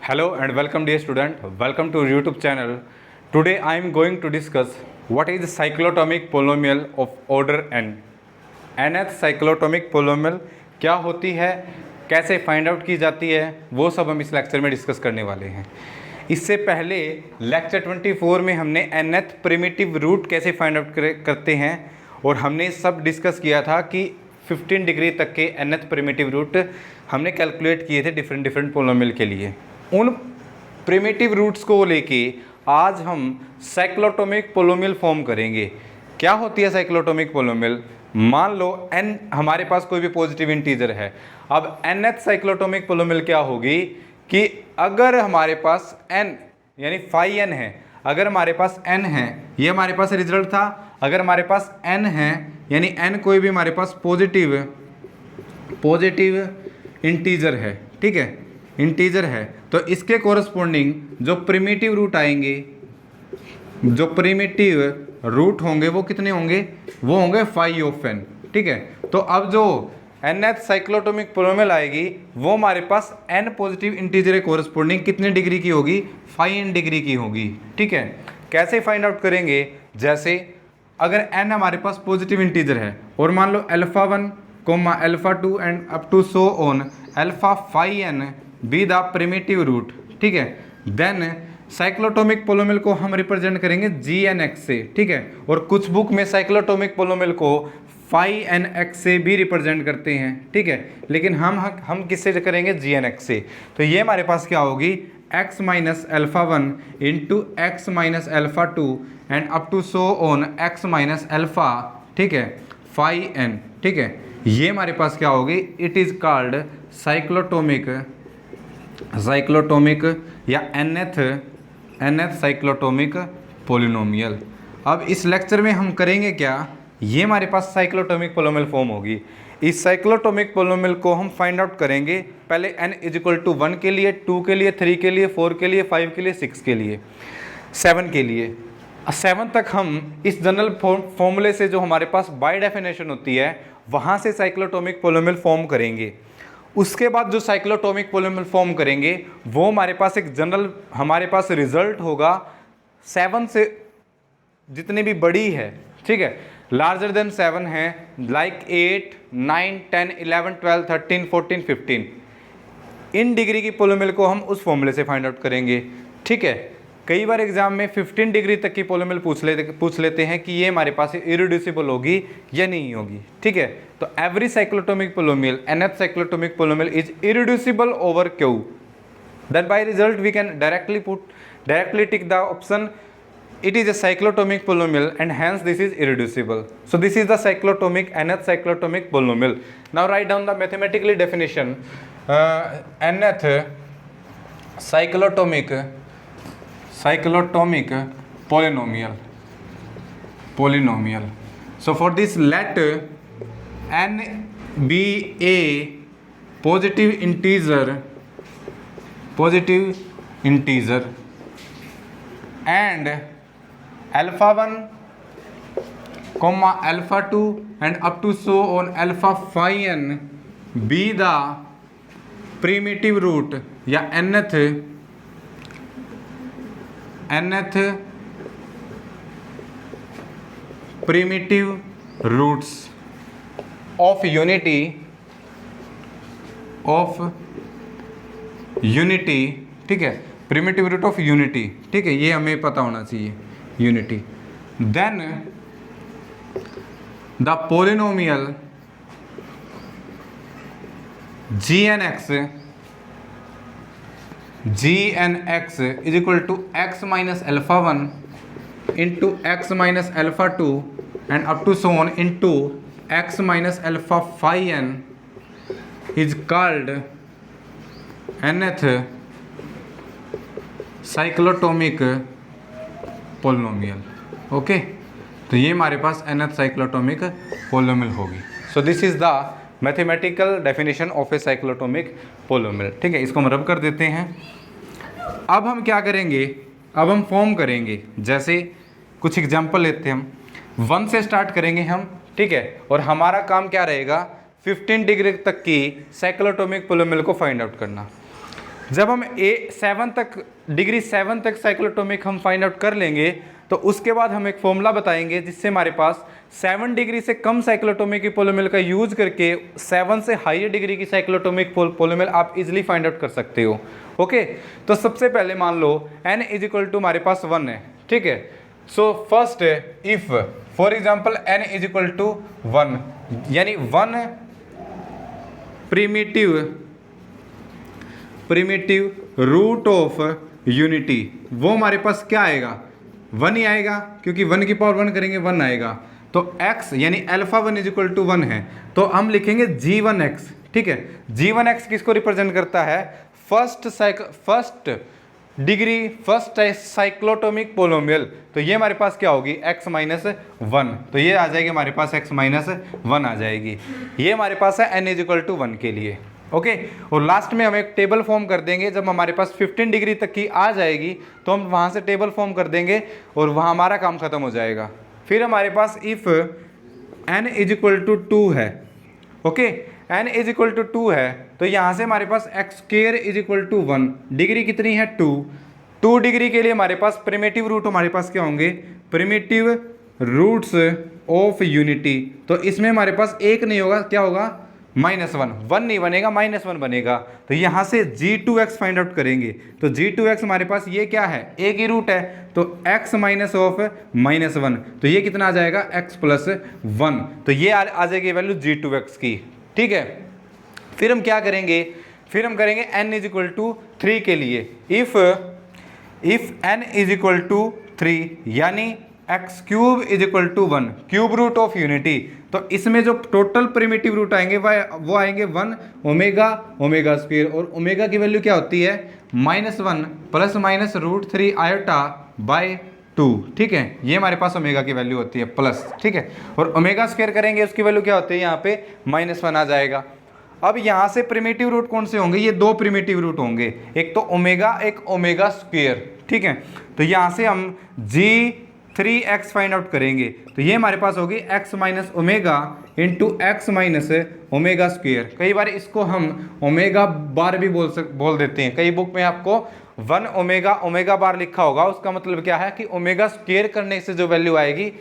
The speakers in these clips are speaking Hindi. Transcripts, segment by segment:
Hello and welcome dear student, welcome to YouTube channel. Today I am going to discuss what is cyclotomic polynomial of order n. nth cyclotomic polynomial क्या होती है, कैसे फाइंड आउट की जाती है, वो सब हम इस लेक्चर में डिस्कस करने वाले हैं। इससे पहले लेक्चर 24 में हमने nth प्रिमिटिव रूट कैसे फाइंड आउट करते हैं और हमने सब डिस्कस किया था कि 15 डिग्री तक के nth प्रिमिटिव रूट हमने कैलकुलेट किए थे डिफरेंट पोलिनोमियल के लिए। उन प्रिमिटिव रूट्स को लेके आज हम साइक्लोटोमिक पोलिनोमियल फॉर्म करेंगे। क्या होती है साइक्लोटोमिक पोलिनोमियल? मान लो n हमारे पास कोई भी पॉजिटिव इंटीजर है। अब nth साइक्लोटोमिक पोलिनोमियल क्या होगी कि अगर हमारे पास n यानी फाई n है, अगर हमारे पास n है, ये हमारे पास रिजल्ट था। अगर हमारे पास n है यानी n कोई भी हमारे पास पॉजिटिव इंटीजर है, ठीक है, इंटीजर है, तो इसके कोरस्पोंडिंग जो प्रिमिटिव रूट आएंगे, जो प्रिमिटिव रूट होंगे वो कितने होंगे? वो होंगे फाई ऑफ n, ठीक है। तो अब जो nth साइक्लोटोमिक पोलिनोमियल आएगी वो हमारे पास n पॉजिटिव इंटीजर के कोरस्पोंडिंग कितने डिग्री की होगी? फाई n डिग्री की होगी, ठीक है। कैसे फाइंड आउट करेंगे? जैसे अगर n हमारे पास पॉजिटिव इंटीजर है और मान लो alpha 1 alpha 2 and up to so on alpha phi n be the primitive root, ठीक है, देन साइक्लोटोमिक पोलिनोमियल को हम रिप्रेजेंट करेंगे gn(x) से, ठीक है। और कुछ बुक में साइक्लोटोमिक पोलिनोमियल को फाई n(x) से भी रिप्रेजेंट करते हैं, ठीक है, लेकिन हम किससे करेंगे? gn(x) से। तो ये हमारे पास क्या होगी? x minus alpha 1 into x minus alpha 2 and up to so on x minus alpha, ठीक है, फाई n, ठीक है। ये हमारे पास क्या होगी? इट इज़ कॉल्ड साइक्लोटोमिक या nth साइक्लोटोमिक पोलिनोमियल। अब इस लेक्चर में हम करेंगे क्या? ये हमारे पास साइक्लोटोमिक पोलिनोमियल फॉर्म होगी। इस साइक्लोटोमिक पोलिनोमियल को हम फाइंड आउट करेंगे पहले n इक्वल टू 1 के लिए, 2 के लिए, 3 के लिए, 4 के लिए, 5 के लिए, 6 के लिए, 7 के लिए। 7 तक हम इस जनरल फॉर्मूले से जो हमारे पास बाय डेफिनेशन होती है वहाँ से साइक्लोटोमिक पोलिनोमियल फॉर्म करेंगे। उसके बाद जो साइक्लोटोमिक पोलिनोमियल फॉर्म करेंगे वो हमारे पास एक जनरल हमारे पास रिजल्ट होगा 7 से जितनी भी बड़ी है, ठीक है, लार्जर देन 7 है, लाइक 8, 9, 10, 11, 12, 13, 14, 15। इन डिग्री की पोलिनोमियल को हम उस फॉर्मूले से फाइंड आउट करेंगे, ठीक है। कई बार एग्जाम में 15 डिग्री तक की पोलिनोमियल पूछ लेते हैं कि ये हमारे पास इररिड्यूसिबल होगी या नहीं होगी, ठीक है। तो every cyclotomic polynomial, nth cyclotomic polynomial is irreducible over Q। Then by result we can directly tick the option it is a cyclotomic polynomial and hence this is irreducible. So this is the cyclotomic nth cyclotomic polynomial. Now write down the mathematically definition. Nth cyclotomic polynomial. So for this let n be a positive integer and alpha 1 alpha 2 and up to so on alpha phi n be the primitive root या nth primitive roots of unity, ठीक है, प्रिमिटिव रूट ऑफ यूनिटी, ठीक है, ये हमें पता होना चाहिए, unity. Then the polynomial gn(x) is equal to x minus alpha 1 into x minus alpha 2 and up to so on into x minus alpha phi n is called nth cyclotomic polynomial. Okay, तो ये हमारे पास nth साइक्लोटोमिक पोलिनोमियल होगी। So this is the mathematical definition of a cyclotomic polynomial, ठीक है। इसको हम रब कर देते हैं। अब हम क्या करेंगे? अब हम फॉर्म करेंगे। जैसे कुछ एग्जांपल लेते हैं, हम 1 से स्टार्ट करेंगे हम, ठीक है, और हमारा काम क्या रहेगा? 15 डिग्री तक की साइक्लोटोमिक पोलिनोमियल को फाइंड आउट करना। जब हम डिग्री 7 तक साइक्लोटोमिक हम फाइंड आउट कर लेंगे तो उसके बाद हम एक फॉर्मूला बताएंगे जिससे हमारे पास 7 डिग्री से कम साइक्लोटोमिक की पोलोमियल का यूज करके 7 से हायर डिग्री की साइक्लोटोमिक पोलोमियल आप इजीली फाइंड आउट कर सकते हो। ओके, तो सबसे पहले मान लो n इज इक्वल टू हमारे पास 1 है, ठीक है। So first if for example n is equal to 1, यानी 1 प्रिमिटिव रूट ऑफ यूनिटी, वो हमारे पास क्या आएगा, 1 ही आएगा, क्योंकि 1 की पावर 1 करेंगे 1 आएगा। तो x यानी अल्फा 1 इज इक्वल टू 1 है, तो हम लिखेंगे g1x, ठीक है। g1x किसको रिप्रेजेंट करता है, फर्स्ट डिग्री फर्स्ट साइक्लोटोमिक पोलोमियल। तो ये हमारे पास क्या होगी, x माइनस 1, तो ये आ जाएगी हमारे पास x माइनस 1 आ जाएगी। ये हमारे पास है n इज इक्वल टू 1 के लिए। ओके, और लास्ट में हम एक टेबल फॉर्म कर देंगे, जब हमारे पास 15 डिग्री तक की आ जाएगी तो हम वहाँ से टेबल फॉर्म कर देंगे और वहाँ हमारा काम खत्म हो जाएगा। फिर हमारे पास if n is equal to 2 है, okay, n is equal to 2 है, तो यहाँ से हमारे पास x square is equal to 1, degree कितनी है 2 डिग्री के लिए हमारे पास प्रिमिटिव रूट हमारे पास क्या होंगे, प्रिमिटिव रूट्स ऑफ यूनिटी। तो इसमें हमारे पास एक नहीं होगा, क्या होगा, -1 नहीं बनेगा, -1 बनेगा। तो यहाँ से g2x फाइंड आउट करेंगे, तो g2x हमारे पास ये क्या है, एक ही रूट है, तो x माइनस ऑफ -1, तो ये कितना आ जाएगा, x प्लस 1, तो ये आ जाएगी वैल्यू g2x की, ठीक है। फिर हम क्या करेंगे, फिर हम करेंगे n इज इक्वल टू 3 के लिए, if n is equal to 3 यानी x cube is equal to 1, cube root of unity. तो इसमें जो टोटल प्रिमिटिव रूट आएंगे वो आएंगे 1 ओमेगा स्क्वायर, और ओमेगा की वैल्यू क्या होती है, -1 प्लस माइनस √3 आयोटा बाय 2, ठीक है। ये हमारे पास ओमेगा की वैल्यू होती है प्लस, ठीक है। और ओमेगा स्क्वायर करेंगे उसकी वैल्यू क्या होती है, यहाँ पे -1 आ जाएगा। अब यहाँ से प्रिमिटिव रूट कौन से होंगे, ये 2 प्रिमिटिव रूट होंगे, एक तो ओमेगा, एक ओमेगा स्क्वायर, ठीक है। तो यहाँ से हम g3x फाइंड आउट करेंगे, तो ये हमारे पास होगी x minus omega into x minus omega square. कई बार इसको हम ओमेगा बार भी बोल देते हैं, कई बुक में आपको 1 ओमेगा बार लिखा होगा, उसका मतलब क्या है कि ओमेगा स्क्वायर करने से जो वैल्यू आएगी,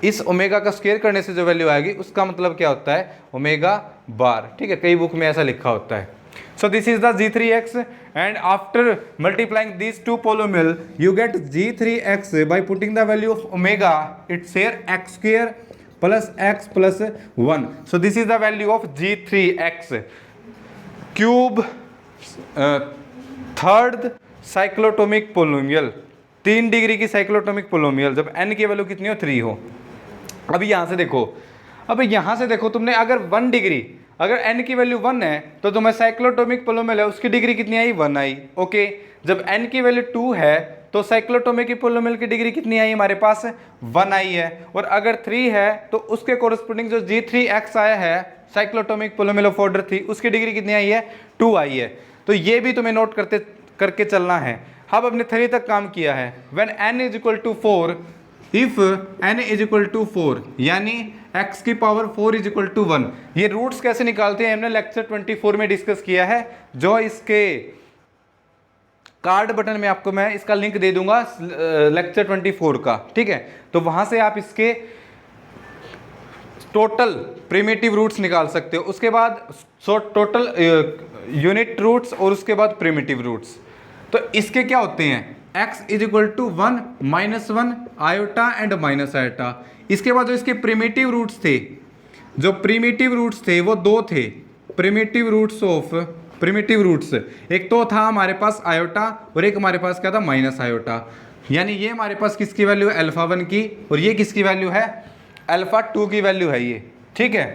इस ओमेगा का स्क्वायर करने से जो वैल्यू आएगी उसका मतलब क्या होता है, ओमेगा बार, ठीक है। कई बुक में ऐसा लिखा होता है। So this is the g3x, and after multiplying these two polynomial you get g3x by putting the value of omega, it's here x square plus x plus 1. So this is the value of g3x cube, third cyclotomic polynomial, 3 degree की साइक्लोटोमिक पोलोमियल, जब n की वैल्यू कितनी हो, 3 हो। अब यहाँ से देखो, अब यहाँ से देखो, तुमने अगर 1 डिग्री, अगर n की वैल्यू 1 है तो तुम्हें साइक्लोटोमिक पोलोमियल है उसकी डिग्री कितनी आई, 1 आई, ओके। जब n की वैल्यू 2 है तो साइक्लोटोमिक पोलोमियल की डिग्री कितनी आई, हमारे पास 1 आई है। और अगर 3 है तो उसके कोरस्पोंडिंग जो g3x आया है साइक्लोटोमिक पोलोमियल ऑफ ऑर्डर 3, उसकी डिग्री कितनी आई है, 2 आई है। तो ये भी तुम्हें नोट करके चलना है। अब अपने 3 तक काम किया है, when n is equal to 4, if n is equal to 4 यानी x की पावर 4 इज इक्वल टू 1। ये रूट्स कैसे निकालते हैं हमने लेक्चर 24 में डिस्कस किया है, जो इसके कार्ड बटन में आपको मैं इसका लिंक दे दूंगा लेक्चर 24 का, ठीक है। तो वहां से आप इसके टोटल प्रिमिटिव रूट्स निकाल सकते हो, उसके बाद टोटल यूनिट रूट्स और उसके बाद प्रिमिटिव रूट्स। तो इसके क्या होते हैं, x is equal to 1 -1 iota and minus iota. इसके बाद जो इसके प्रिमिटिव रूट्स थे, जो प्रिमिटिव रूट्स थे वो 2 थे, प्रिमिटिव रूट्स, एक तो था हमारे पास आयोटा और एक हमारे पास क्या था, माइनस आयोटा। यानी ये हमारे पास किसकी वैल्यू है, अल्फा 1 की, और ये किसकी वैल्यू है, अल्फा 2 की वैल्यू है ये, ठीक है।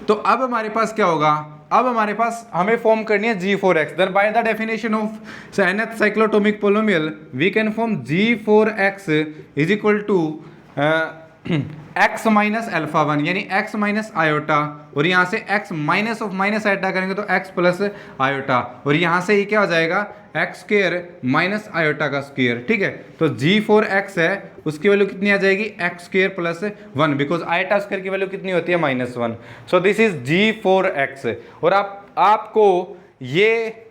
तो अब हमारे पास क्या होगा, अब हमारे पास हमें फॉर्म करनी है g4x, then by the definition of nth cyclotomic polynomial we can form g4x is equal to x minus alpha 1 यानी x माइनस आयोटा, और यहाँ से x minus of minus iota करेंगे तो x प्लस आयोटा, और यहाँ से ये क्या हो जाएगा, x स्क्वायर माइनस आयोटा का स्क्वायर, ठीक है। तो g4x है, उसकी वैल्यू कितनी आ जाएगी, x square plus 1, because iota square की वैल्यू कितनी होती है, -1। सो दिस इज g4x। और आपको ये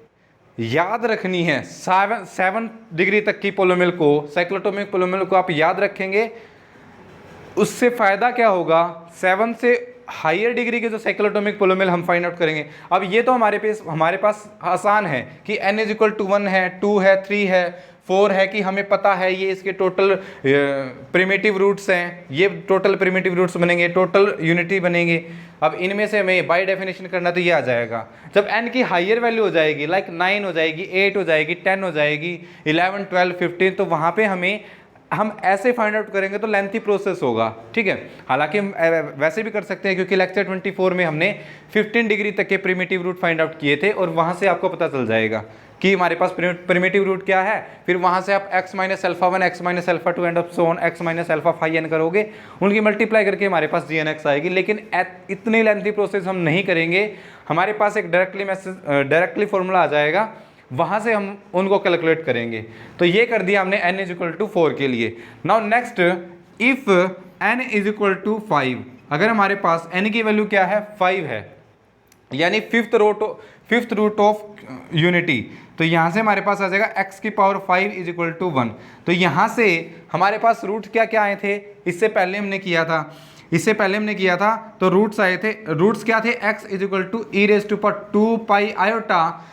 याद रखनी है 7 डिग्री तक की पोलोमियल को, साइक्लोटोमिक पोलोमियल को आप याद रखेंगे, उससे फ़ायदा क्या होगा, 7 से हायर डिग्री के जो साइक्लोटोमिक पोलोमियल हम फाइंड आउट करेंगे। अब ये तो हमारे पास आसान है कि n इज इक्वल टू 1 है, 2 है, 3 है, 4 है, कि हमें पता है ये इसके टोटल प्रिमिटिव रूट्स हैं, ये टोटल प्रिमिटिव रूट्स बनेंगे, टोटल यूनिटी बनेंगे। अब इनमें से हमें बाय डेफिनेशन करना तो ये आ जाएगा। जब n की हायर वैल्यू हो जाएगी, लाइक 9 हो जाएगी, 8 हो जाएगी, 10 हो जाएगी, 11, 12, 15, तो वहाँ पे हम ऐसे फाइंड आउट करेंगे तो लेंथी प्रोसेस होगा, ठीक है। हालांकि हम वैसे भी कर सकते हैं, क्योंकि लेक्चर 24 में हमने 15 डिग्री तक के प्रिमिटिव रूट फाइंड आउट किए थे, और वहाँ से आपको पता चल जाएगा कि हमारे पास प्रिमिटिव रूट क्या है। फिर वहाँ से आप x minus alpha 1, x minus alpha 2 and of so on, x minus alpha phi n करोगे, उनकी मल्टीप्लाई करके हमारे पास gn x आएगी। लेकिन इतनी लेंथी प्रोसेस हम नहीं करेंगे, हमारे पास एक डायरेक्टली फॉर्मूला आ जाएगा, वहाँ से हम उनको कैलकुलेट करेंगे। तो ये कर दिया हमने n इज इक्वल टू 4 के लिए। Now next, if n is equal to 5, अगर हमारे पास n की वैल्यू क्या है, 5 है, यानी फिफ्थ रूट ऑफ यूनिटी, तो यहाँ से हमारे पास आ जाएगा x की पावर 5 इज इक्वल टू 1। तो यहाँ से हमारे पास रूट क्या क्या आए थे, इससे पहले हमने किया था, तो रूट्स आए थे, रूट्स क्या थे, x is equal to e raise to power 2 pi iota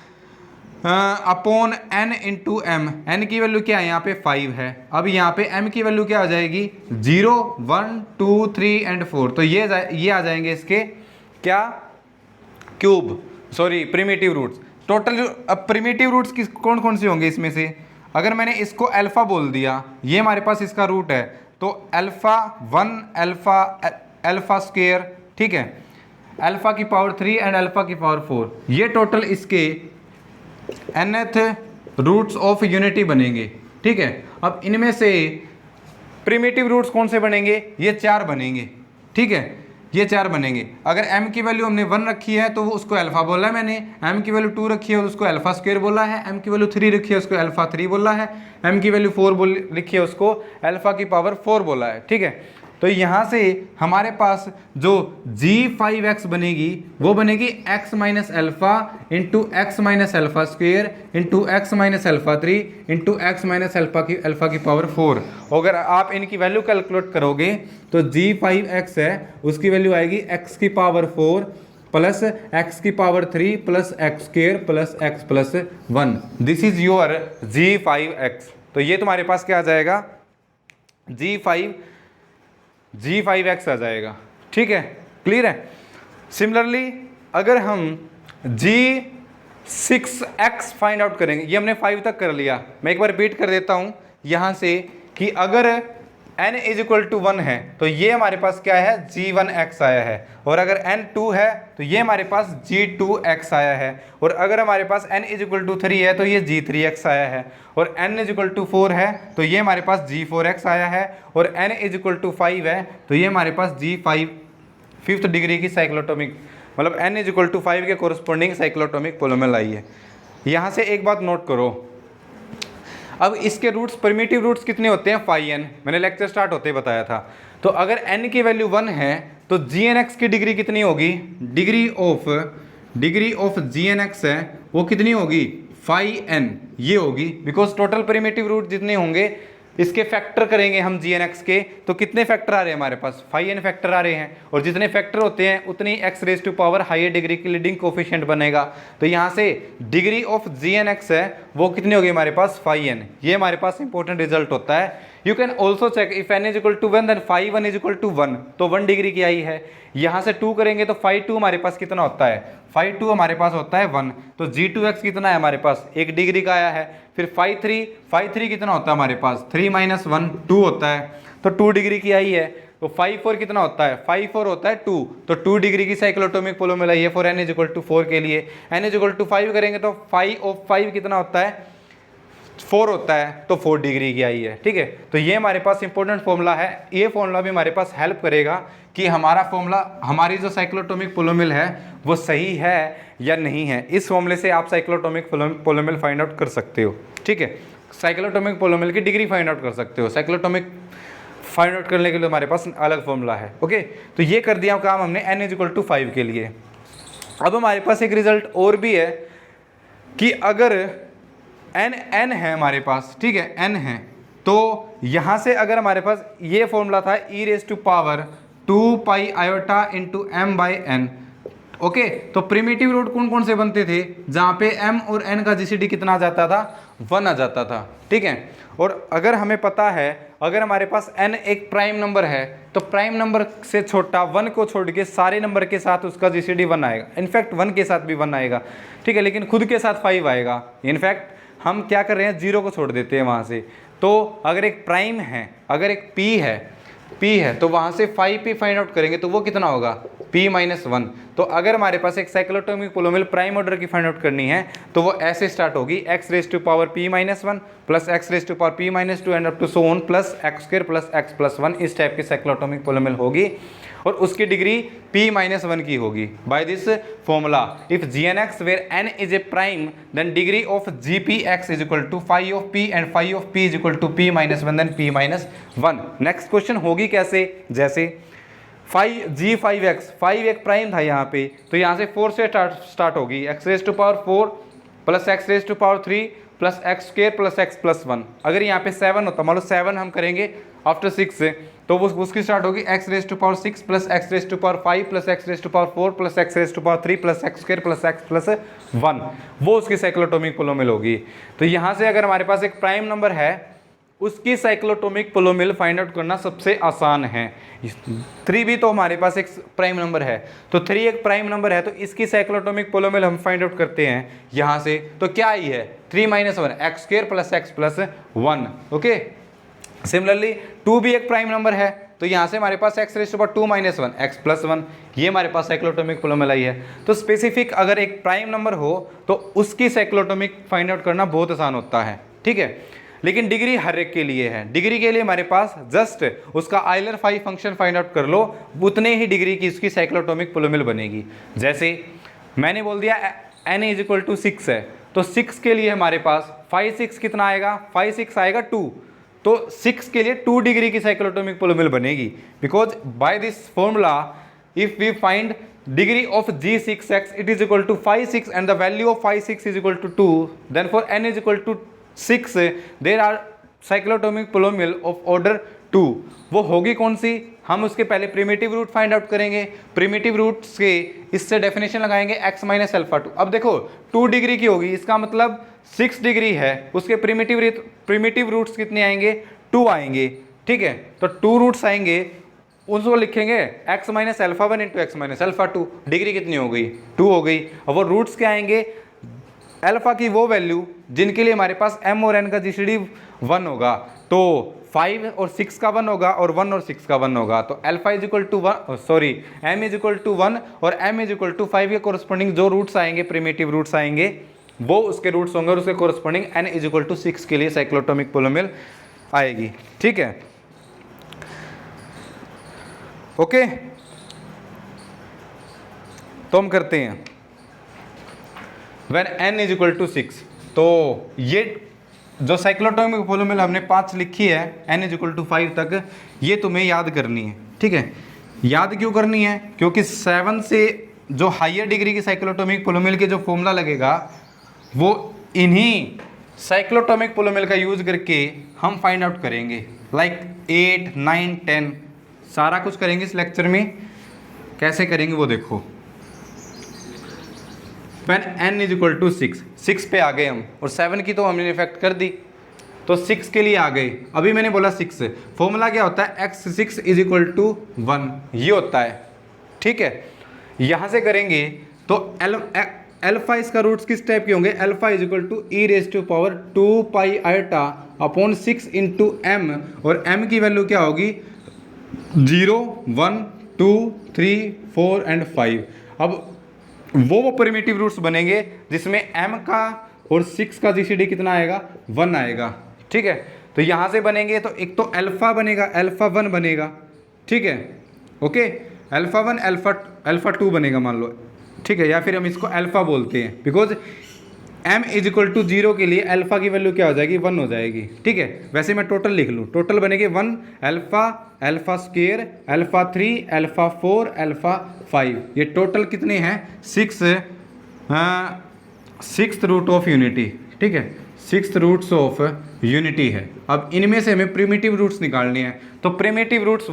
upon n into m. N की वैल्यू क्या है यहाँ पे 5 है। अब यहाँ पे m की वैल्यू क्या आ जाएगी, 0, 1, 2, 3 एंड 4। तो ये आ जाएंगे इसके क्या, cube, sorry primitive roots. Total अब प्रिमिटिव रूट्स कौन कौन से होंगे इसमें से, अगर मैंने इसको अल्फा बोल दिया, ये हमारे पास इसका रूट है, तो अल्फा 1, अल्फा स्क्वायर, ठीक है, अल्फा की पावर 3 एंड अल्फा की पावर 4, ये टोटल इसके nth रूट्स ऑफ यूनिटी बनेंगे, ठीक है। अब इनमें से प्रिमिटिव रूट्स कौन से बनेंगे, ये 4 बनेंगे, ठीक है, ये 4 बनेंगे। अगर m की वैल्यू हमने 1 रखी है तो वो उसको अल्फा बोला है मैंने, m की वैल्यू 2 रखी है उसको अल्फा स्क्वायर बोला है, m की वैल्यू 3 रखी है उसको अल्फा 3 बोला है, m की वैल्यू 4 लिखी है उसको अल्फा की पावर 4 बोला है, ठीक है। तो यहाँ से हमारे पास जो g5x बनेगी वो बनेगी x minus alpha into x minus alpha square into x minus alpha 3 into x minus alpha की पावर 4। अगर आप इनकी वैल्यू कैलकुलेट करोगे तो g5x है, उसकी वैल्यू आएगी x की पावर 4 प्लस x की power 3 plus x square plus x plus 1। This is your g5x। तो ये तुम्हारे पास क्या आ जाएगा, g5x आ जाएगा, ठीक है, क्लियर है। सिमिलरली अगर हम g6x फाइंड आउट करेंगे, ये हमने 5 तक कर लिया, मैं एक बार रिपीट कर देता हूँ यहाँ से कि अगर n इज इक्वल टू 1 है तो ये हमारे पास क्या है, g1x आया है, और अगर n 2 है तो ये हमारे पास g2x आया है, और अगर हमारे पास n इज इक्वल टू 3 है तो ये g3x आया है, और n इज इक्वल टू 4 है तो ये हमारे पास g4x आया है, और n इज इक्वल टू 5 है तो ये हमारे पास g5 5th डिग्री की साइक्लोटोमिक, मतलब n इज इक्वल टू 5 के कोरस्पॉन्डिंग साइक्लोटोमिक पोलोमियल आई है। यहाँ से एक बात नोट करो, अब इसके रूट्स, प्रिमिटिव रूट्स कितने होते हैं, फाई n, मैंने लेक्चर स्टार्ट होते ही बताया था। तो अगर n की वैल्यू 1 है तो gnx की डिग्री कितनी होगी, डिग्री ऑफ gnx है वो कितनी होगी, फाई n ये होगी, बिकॉज टोटल प्रिमिटिव रूट जितने होंगे इसके फैक्टर करेंगे हम gnx के, तो कितने फैक्टर आ रहे हैं हमारे पास, फाई n फैक्टर आ रहे हैं, और जितने फैक्टर होते हैं उतनी x raise to power higher degree की लीडिंग कोफिशिएंट बनेगा। तो यहाँ से डिग्री ऑफ gnx है वो कितनी होगी हमारे पास, फाई n, ये हमारे पास इंपॉर्टेंट रिजल्ट होता है। You can also check if n is equal to 1 then phi 1 is equal to 1, तो 1 डिग्री की आई है। यहाँ से 2 करेंगे तो फाई 2 हमारे पास कितना होता है, फाई 2 हमारे पास होता है 1, तो g2x कितना है हमारे पास, 1 डिग्री का आया है। फिर फाई 3 कितना होता है हमारे पास, 3 माइनस 1 2 होता है, तो 2 डिग्री की आई है। तो फाई 4 कितना होता है, फाई 4 होता है 2, तो 2 डिग्री की साइक्लोटोमिक पोलोमियल आई है for n is equal to 4 के लिए। n इज इक्वल टू 5 करेंगे तो फाई ऑफ 5 कितना होता है, 4 होता है, तो 4 डिग्री की आई है, ठीक है। तो ये हमारे पास इंपॉर्टेंट फॉर्मूला है, ये फॉर्मूला भी हमारे पास हेल्प करेगा कि हमारा फॉर्मूला, हमारी जो साइक्लोटोमिक पोलोमियल है वो सही है या नहीं है। इस फॉर्मूले से आप साइक्लोटोमिक पोलोमियल फाइंड आउट कर सकते हो, ठीक है, साइक्लोटोमिक पोलोमियल की डिग्री फाइंड आउट कर सकते हो। साइक्लोटोमिक फाइंड आउट करने के लिए हमारे पास अलग फॉर्मूला है, ओके। तो ये कर दिया काम हमने n इज इक्वल टू 5 के लिए। अब हमारे पास एक रिजल्ट और भी है, कि अगर n है हमारे पास, ठीक है, n है, तो यहाँ से अगर हमारे पास ये फॉर्मूला था e⁻² pi iota into m by n, okay. तो प्रिमिटिव रूट कौन कौन से बनते थे, जहाँ पे m और n का जीसीडी कितना आ जाता था, 1 आ जाता था, ठीक है। और अगर हमें पता है, अगर हमारे पास n एक प्राइम नंबर है तो प्राइम नंबर से छोटा 1 को छोड़ के सारे नंबर के साथ उसका जीसीडी 1 आएगा, इनफैक्ट 1 के साथ भी 1 आएगा, ठीक है, लेकिन खुद के साथ 5 आएगा। इनफैक्ट हम क्या कर रहे हैं, 0 को छोड़ देते हैं वहाँ से। तो अगर एक प्राइम है, अगर एक p है तो वहाँ से 5p फाइंड आउट करेंगे तो वो कितना होगा, p-1। तो अगर हमारे पास एक साइक्लोटोमिक पोलोमियल प्राइम ऑर्डर की फाइंड आउट करनी है तो वो ऐसे स्टार्ट होगी, x⁻p-1 plus x⁻p-2 and up to so on plus x² plus x+1, इस टाइप की साइक्लोटोमिक पोलोमियल होगी और उसकी डिग्री p-1 की होगी। By this formula if gn(x) where n is a prime then degree of gpx is equal to phi of p and phi of p is equal to p-1 then p-1। Next question होगी कैसे, जैसे 5g5x, 5 एक प्राइम था यहाँ पे, तो यहाँ से 4 से स्टार्ट होगी, x⁻4 plus x⁻3 plus x² plus x+1। अगर यहाँ पे 7 होता, मान लो 7 हम करेंगे आफ्टर 6 से, तो वो उसकी स्टार्ट होगी x⁻6 plus x⁻5 plus x⁻4 plus x⁻3 plus x² plus x+1, वो उसकी साइक्लोटोमिक पोलोमियल होगी। तो यहाँ से अगर हमारे पास एक प्राइम नंबर है, उसकी साइक्लोटोमिक पोलोमियल फाइंड आउट करना सबसे आसान है। 3 भी तो हमारे पास एक प्राइम नंबर है, तो 3 एक प्राइम नंबर है, तो इसकी साइक्लोटोमिक पोलोमियल हम फाइंड आउट करते हैं यहाँ से। तो क्या आई है, 3-1 x² plus x+1, okay. Similarly 2 भी एक प्राइम नंबर है, तो यहाँ से हमारे पास x⁻2-1 x+1, ये हमारे पास साइक्लोटोमिक पोलोमियल आई है। तो स्पेसिफिक अगर एक प्राइम नंबर हो तो उसकी साइक्लोटोमिक फाइंड आउट करना बहुत आसान होता है, ठीक है। लेकिन डिग्री हर एक के लिए है, डिग्री के लिए हमारे पास जस्ट उसका Euler phi function find out कर लो, उतने ही डिग्री की उसकी साइक्लोटोमिक पोलोमियल बनेगी। जैसे मैंने बोल दिया n इज इक्वल टू 6 है, तो 6 के लिए हमारे पास 5-6 कितना आएगा, 5-6 आएगा 2, तो 6 के लिए 2 डिग्री की साइक्लोटोमिक पोलोमियल बनेगी। Because by this formula if we find degree of g6x it is equal to 5-6 and the value of 5-6 is equal to 2, then for n is equal to 6 there are cyclotomic polynomial of order 2। वो होगी कौन सी, हम उसके पहले प्रिमिटिव रूट फाइंड आउट करेंगे, प्रिमिटिव रूट से इससे डेफिनेशन लगाएंगे x-α2। अब देखो 2 डिग्री की होगी, इसका मतलब 6 डिग्री है, उसके प्रिमिटिव रूट्स कितने आएंगे, 2 आएंगे, ठीक है। तो 2 रूट्स आएंगे, उसको लिखेंगे x-α1 इंटू x-α2, डिग्री कितनी हो गई, 2 हो गई। अब वो रूट्स क्या आएंगे, अल्फा की वो वैल्यू जिनके लिए हमारे पास m और n का जीसीडी 1 होगा, तो 5 और 6 का 1 होगा और 1 और 6 का 1 होगा। तो alpha is equal to 1, sorry m is equal to 1 और m इज इक्वल टू 5 के कोरस्पॉन्डिंग जो रूट्स आएंगे, प्रिमिटिव रूट्स आएंगे, वो उसके रूट्स होंगे और उसके corresponding n is equal to 6 के लिए साइक्लोटोमिक पोलोमियल आएगी, ठीक है, ओके। तो हम करते हैं when n is equal to 6, तो ये जो साइक्लोटोमिक पोलोमियल हमने 5 लिखी है n इज इक्वल टू 5 तक, ये तुम्हें याद करनी है, ठीक है। याद क्यों करनी है, क्योंकि 7 से जो हायर डिग्री की साइक्लोटोमिक पोलोमियल के जो फॉर्मूला लगेगा वो इन्हीं साइक्लोटोमिक पोलोमियल का यूज करके हम फाइंड आउट करेंगे, लाइक 8, 9, 10 सारा कुछ करेंगे इस लेक्चर में। कैसे करेंगे वो देखो। when n is equal to 6 पे आ गए हम, और 7 की तो हमने इफेक्ट कर दी, तो 6 के लिए आ गए। अभी मैंने बोला 6, फॉर्मूला क्या होता है, x6 इज इक्वल टू 1, ये होता है, ठीक है। यहाँ से करेंगे तो अल्फा इसका रूट्स किस टाइप के होंगे, alpha is equal to e⁻² pi iota upon 6 into m, और m की वैल्यू क्या होगी 0, 1, 2, 3, 4 एंड 5। अब वो प्रिमिटिव रूट्स बनेंगे जिसमें m का और 6 का जीसीडी कितना आएगा, 1 आएगा, ठीक है। तो यहाँ से बनेंगे तो एक तो अल्फा बनेगा, अल्फा 1 बनेगा, ठीक है, ओके। अल्फा 1 अल्फा 2 बनेगा मान लो, ठीक है, या फिर हम इसको अल्फा बोलते हैं, because m is equal to 0 के लिए अल्फा की वैल्यू क्या हो जाएगी, 1 हो जाएगी, ठीक है। वैसे मैं टोटल लिख लूँ, टोटल बनेंगे 1 alpha, alpha square, alpha 3, alpha 4, alpha 5, ये टोटल कितने हैं 6 सिक्स्थ रूट ऑफ यूनिटी, ठीक है, सिक्स्थ रूट्स ऑफ यूनिटी है। अब इनमें से हमें प्रिमिटिव रूट्स निकालने हैं, तो प्रिमिटिव रूट्स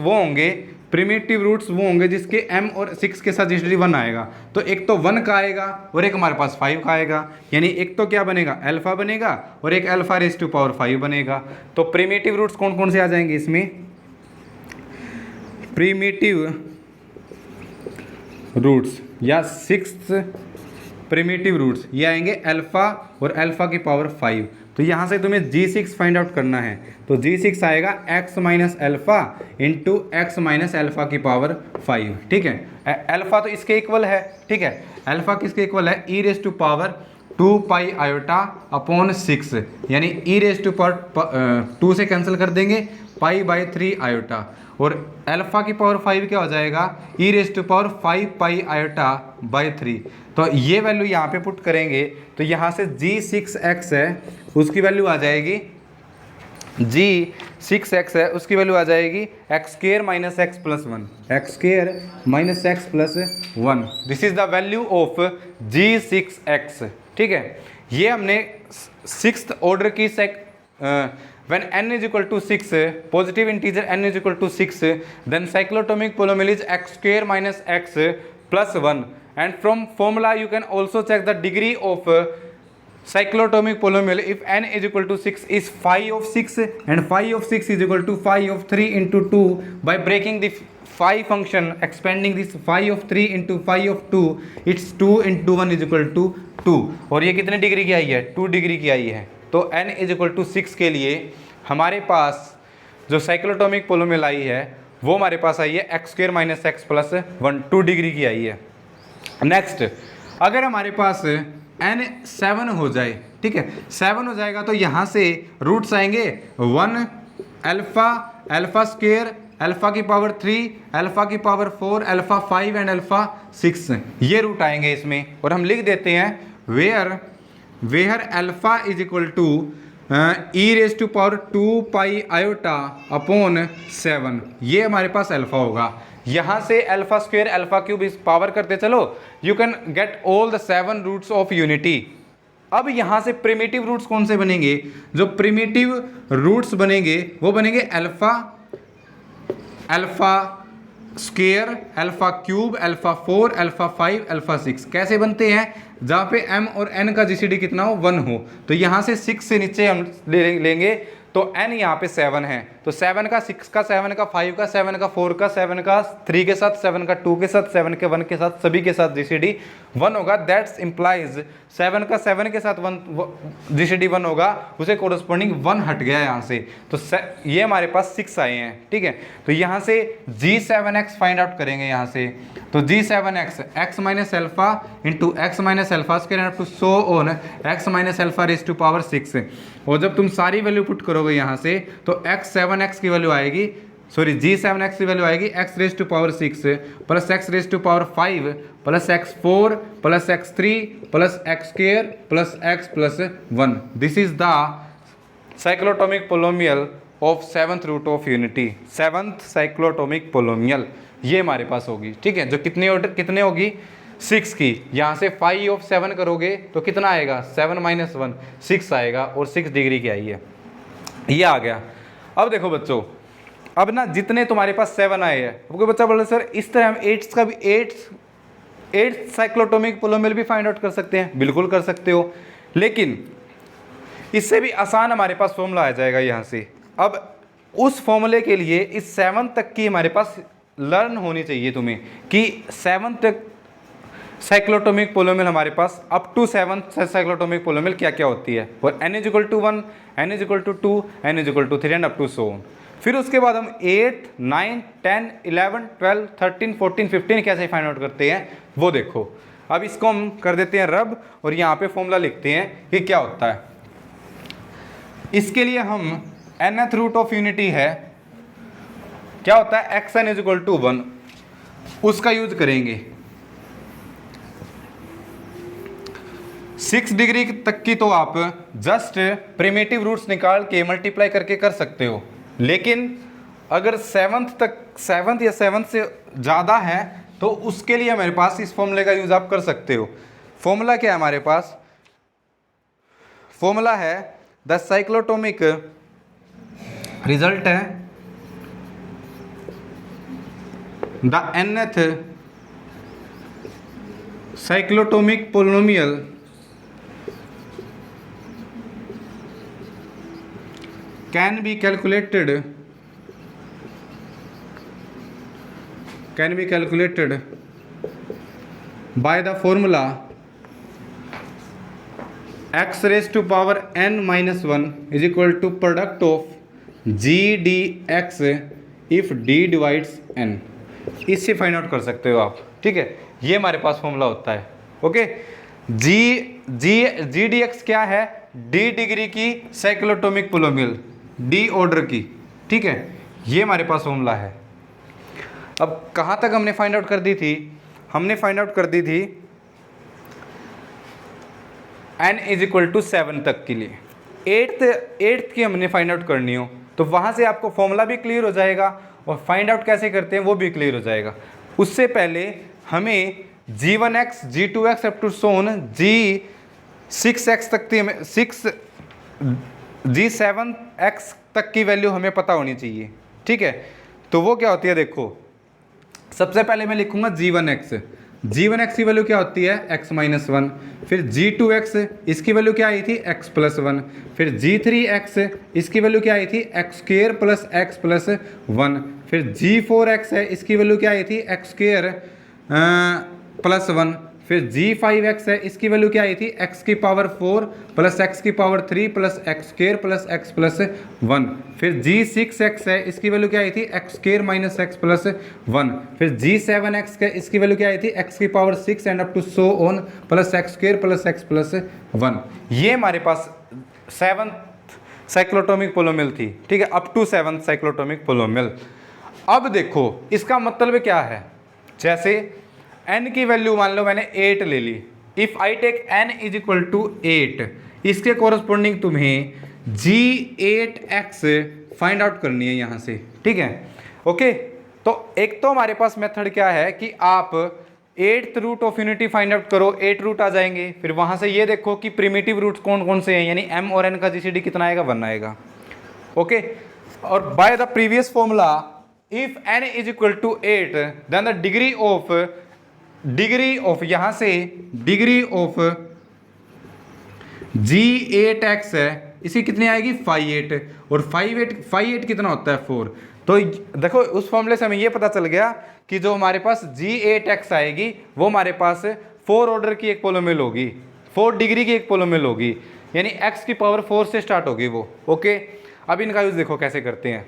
वो होंगे जिसके m और 6 के साथ जीसीडी 1 आएगा। तो एक तो 1 का आएगा और एक हमारे पास 5 का आएगा, यानी एक तो क्या बनेगा, अल्फा बनेगा और एक अल्फा रेज़ टू पावर 5 बनेगा। तो प्रिमिटिव रूट्स कौन कौन से आ जाएंगे इसमें, प्रिमिटिव रूट्स या सिक्स्थ प्रिमिटिव रूट्स ये आएंगे अल्फा और अल्फा की पावर 5। तो यहाँ से तुम्हें G6 फाइंड आउट करना है, तो G6 आएगा x minus alpha into x minus alpha की पावर 5, ठीक है। अल्फा तो इसके इक्वल है, ठीक है, अल्फा किसके इक्वल है, e raise to power 2 pi iota upon 6, यानी e रेज़ टू पावर 2 से कैंसिल कर देंगे, पाई बाई 3 आयोटा, और अल्फा की पावर 5 क्या हो जाएगा, e raise to power 5 pi iota by 3। तो ये वैल्यू यहाँ पे पुट करेंगे तो यहाँ से G6x है उसकी वैल्यू आ जाएगी, G6x है उसकी वैल्यू आ जाएगी x square minus x plus 1, x square minus x plus 1। This is the value of G6x, ठीक है। ये हमने सिक्स्थ ऑर्डर की when n is equal to 6, positive integer n is equal to 6, then cyclotomic polynomial is x square minus x plus 1, and from formula you can also check the degree of cyclotomic polynomial if n is equal to 6 is phi of 6 and phi of 6 is equal to phi of 3 into 2 by breaking the phi function, expanding this phi of 3 into phi of 2, it's 2 into 1 is equal to 2, और ये कितने डिग्री की आई है, 2 डिग्री की आई है। तो n इज इक्वल टू 6 के लिए हमारे पास जो साइक्लोटोमिक पोलोमियल आई है वो हमारे पास आई है x square minus x plus 1, 2 degree की आई है। नेक्स्ट, अगर हमारे पास n 7 हो जाए, ठीक है, 7 हो जाएगा तो यहाँ से रूट्स आएंगे 1 अल्फा, अल्फा स्क्वायर, अल्फा की पावर 3, अल्फा की पावर 4, अल्फा 5 एंड अल्फा 6, ये रूट आएंगे इसमें। और हम लिख देते हैं where alpha is equal to e raise to power 2 pi iota upon 7, ये हमारे पास अल्फा होगा। यहाँ से अल्फा स्क्वायर अल्फा क्यूब इस पावर करते चलो, you can get all the 7 roots of unity. अब यहाँ से प्रिमिटिव रूट्स कौन से बनेंगे, जो प्रिमिटिव रूट्स बनेंगे वो बनेंगे alpha, alpha square, alpha cube, alpha 4, alpha 5, alpha 6। कैसे बनते हैं, जहाँ पे m और n का जीसीडी कितना हो, 1 हो। तो यहाँ से 6 से नीचे हम लेंगे तो n यहाँ पे 7 है, तो 7 का 6 का 7 का 5 का 7 का 4 का 7 का 3 के साथ 7 का 2 के साथ 7 के 1 के साथ सभी के साथ जीसीडी 1 होगा। दैट्स इम्प्लाइज 7 का 7 के साथ 1 जीसीडी 1 होगा, उसे कोरस्पॉन्डिंग 1 हट गया यहाँ से, तो ये हमारे पास 6 आए हैं, ठीक है। तो यहाँ से G7x फाइंड आउट करेंगे यहाँ से, तो G7x x minus alpha into x minus alpha square to so on x minus alpha raise to power 6, और जब तुम सारी वैल्यू पुट करोगे यहाँ से तो x7x की वैल्यू आएगी, सॉरी G7x की वैल्यू आएगी x raise to power 6 plus x raise to power 5 plus x4 plus x3 plus x square plus x plus 1। This is the cyclotomic polynomial of 7th root of unity, 7th cyclotomic polynomial ये हमारे पास होगी, ठीक है। जो कितने होगी, 6 की, यहाँ से 5 ऑफ 7 करोगे तो कितना आएगा, 7 माइनस 1 6 आएगा, और 6 डिग्री की आई है, ये आ गया। अब देखो बच्चों, अब ना जितने तुम्हारे पास 7 आए हैं, अब कोई बच्चा बोले सर इस तरह हम 8 का भी 8 साइक्लोटोमिक पोलोमियल भी फाइंड आउट कर सकते हैं, बिल्कुल कर सकते हो, लेकिन इससे भी आसान हमारे पास फॉर्मूला आ जाएगा यहाँ से। अब उस फॉर्मूले के लिए इस 7 तक की हमारे पास लर्न होनी चाहिए तुम्हें कि 7 तक साइक्लोटोमिक पोलोमियल हमारे पास अप टू 7 साइक्लोटोमिक पोलोमियल क्या क्या होती है, और n is equal to 1, n is equal to 2, n is equal to 3 and up to so on. फिर उसके बाद हम 8, 9, 10, 11, 12, 13, 14, 15 कैसे फाइंड आउट करते हैं वो देखो। अब इसको हम कर देते हैं रब, और यहाँ पे फॉर्मूला लिखते हैं कि क्या होता है। इसके लिए हम nth रूट ऑफ यूनिटी है, क्या होता है, xn इज इक्वल टू 1, उसका यूज करेंगे। 6 डिग्री तक की तो आप जस्ट प्रिमिटिव रूट्स निकाल के मल्टीप्लाई करके कर सकते हो, लेकिन अगर 7th या 7th से ज़्यादा है तो उसके लिए हमारे पास इस फॉर्मूले का यूज़ आप कर सकते हो। फॉर्मूला क्या है हमारे पास, फॉर्मूला है द साइक्लोटोमिक रिजल्ट है the nth cyclotomic polynomial can be calculated by the formula x raised to power n minus 1 is equal to product of g dx if d divides n। इससे फाइंड आउट कर सकते हो आप, ठीक है। ये हमारे पास फॉर्मूला होता है, ओके। जी डी एक्स क्या है? डी डिग्री की साइक्लोटोमिक पोलिनोमियल, डी ऑर्डर की, ठीक है। ये हमारे पास फॉर्मूला है। अब कहाँ तक हमने फाइंड आउट कर दी थी? हमने फाइंड आउट कर दी थी n इज इक्वल टू 7 तक के लिए। एट्थ की हमने फाइंड आउट करनी हो तो वहाँ से आपको फॉर्मूला भी क्लियर हो जाएगा और फाइंड आउट कैसे करते हैं वो भी क्लियर हो जाएगा। उससे पहले हमें g1x, g2x up to Son g6x तक की हमें g7x तक की वैल्यू हमें पता होनी चाहिए, ठीक है। तो वो क्या होती है देखो, सबसे पहले मैं लिखूंगा g1x की वैल्यू क्या होती है? x minus 1। फिर g2x इसकी वैल्यू क्या आई थी? x plus 1। फिर g3x इसकी वैल्यू क्या आई थी? x square plus x plus 1। फिर g4x है, इसकी वैल्यू क्या आई थी? x square plus 1। फिर g5x है, इसकी वैल्यू क्या आई थी? x की पावर 4 प्लस x की power 3 plus x square plus x plus 1। फिर g6x है, इसकी वैल्यू क्या आई थी? x square minus x plus 1। फिर g7x है, इसकी वैल्यू क्या आई थी? x की power 6 and up to so on plus x square plus x plus 1। ये हमारे पास 7th साइक्लोटोमिक पोलिनोमियल थी, ठीक है, up to 7th cyclotomic polynomial. अब देखो इसका मतलब क्या है, जैसे n की वैल्यू मान लो मैंने 8 ले ली। If I take n is equal to 8, इसके कोरस्पोंडिंग तुम्हें g8x फाइंड आउट करनी है यहाँ से, ठीक है, ओके। तो एक तो हमारे पास मेथड क्या है कि आप 8th root of unity find out करो, 8 रूट आ जाएंगे। फिर वहाँ से ये देखो कि प्रिमिटिव रूट्स कौन कौन से हैं, यानी m और n का जीसीडी कितना आएगा? 1 आएगा, ओके। और by the previous formula if n is equal to 8 then the degree of यहाँ से डिग्री ऑफ g8x है, इसकी कितनी आएगी? 5/8। और 5/8 कितना होता है? 4। तो देखो उस फॉर्मूले से हमें ये पता चल गया कि जो हमारे पास g8x आएगी वो हमारे पास 4 ऑर्डर की एक पोलिनोमियल होगी, 4 डिग्री की एक पोलिनोमियल होगी, यानी x की पावर 4 से स्टार्ट होगी वो, ओके। अब इनका यूज देखो कैसे करते हैं।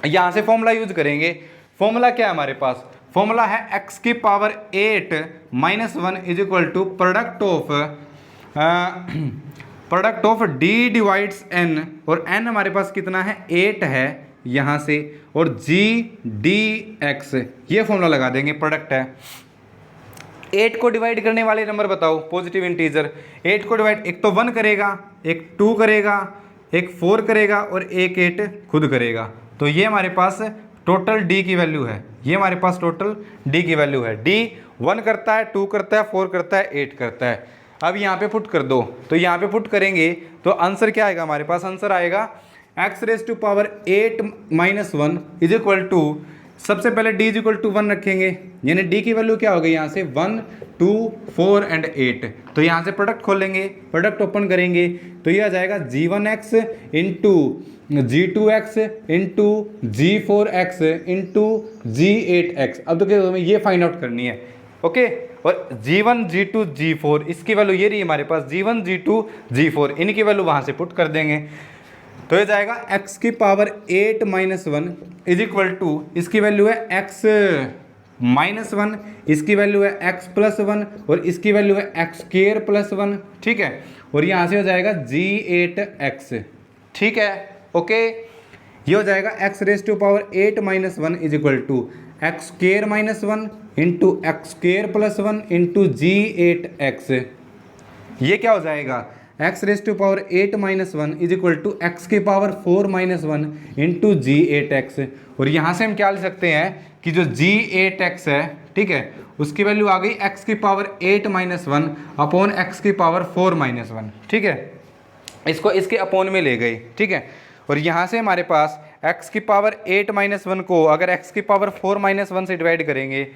यहाँ से फॉर्मूला यूज करेंगे। फॉर्मूला क्या है हमारे पास? फॉर्मूला है x की power 8 minus 1 is equal to product of d divides n, और n हमारे पास कितना है? 8 है यहाँ से, और g dx, ये फॉर्मूला लगा देंगे, प्रोडक्ट है। 8 को डिवाइड करने वाले नंबर बताओ, पॉजिटिव इंटीजर। 8 को डिवाइड, एक तो 1 करेगा, एक 2 करेगा, एक 4 करेगा और एक 8 खुद करेगा। तो ये हमारे पास टोटल d की वैल्यू है, ये हमारे पास टोटल d की वैल्यू है। d 1 करता है, 2 करता है, 4 करता है, 8 करता है। अब यहाँ पे पुट कर दो, तो यहाँ पे पुट करेंगे तो आंसर क्या आएगा हमारे पास? आंसर आएगा x raise to power 8 minus 1 is equal to, सबसे पहले d इज इक्वल टू 1 रखेंगे, यानी d की वैल्यू क्या होगी यहाँ से? 1, 2, 4 एंड 8। तो यहाँ से प्रोडक्ट खोलेंगे, प्रोडक्ट ओपन करेंगे तो ये आ जाएगा g1x into g2x into g4x into g8x। अब तो क्या हमें ये फाइंड आउट करनी है, ओके। और g1, g2, g4 इसकी वैल्यू ये रही हमारे पास, g1, g2, g4, इनकी वैल्यू वहाँ से पुट कर देंगे। तो ये जाएगा x की power 8 minus 1 is equal to, इसकी वैल्यू है x माइनस 1, इसकी वैल्यू है x प्लस 1 और इसकी वैल्यू है x स्क्वायर प्लस 1, ठीक है। और यहाँ से हो जाएगा g8x, ठीक है, ओके। ये हो जाएगा x raise to power 8 minus 1 is equal to x square minus 1 into x square plus 1 into g8x। ये क्या हो जाएगा? x raise to power 8 minus 1 is equal to x की पावर 4 माइनस 1 इंटू g8x। और यहाँ से हम क्या लिख सकते हैं कि जो g8x है, ठीक है, उसकी वैल्यू आ गई x की पावर 8 माइनस 1 अपॉन x की पावर 4 माइनस 1, ठीक है। इसको इसके अपोन में ले गए, ठीक है। और यहाँ से हमारे पास x की पावर 8 - 1 को अगर x की पावर 4 - 1 से डिवाइड करेंगे,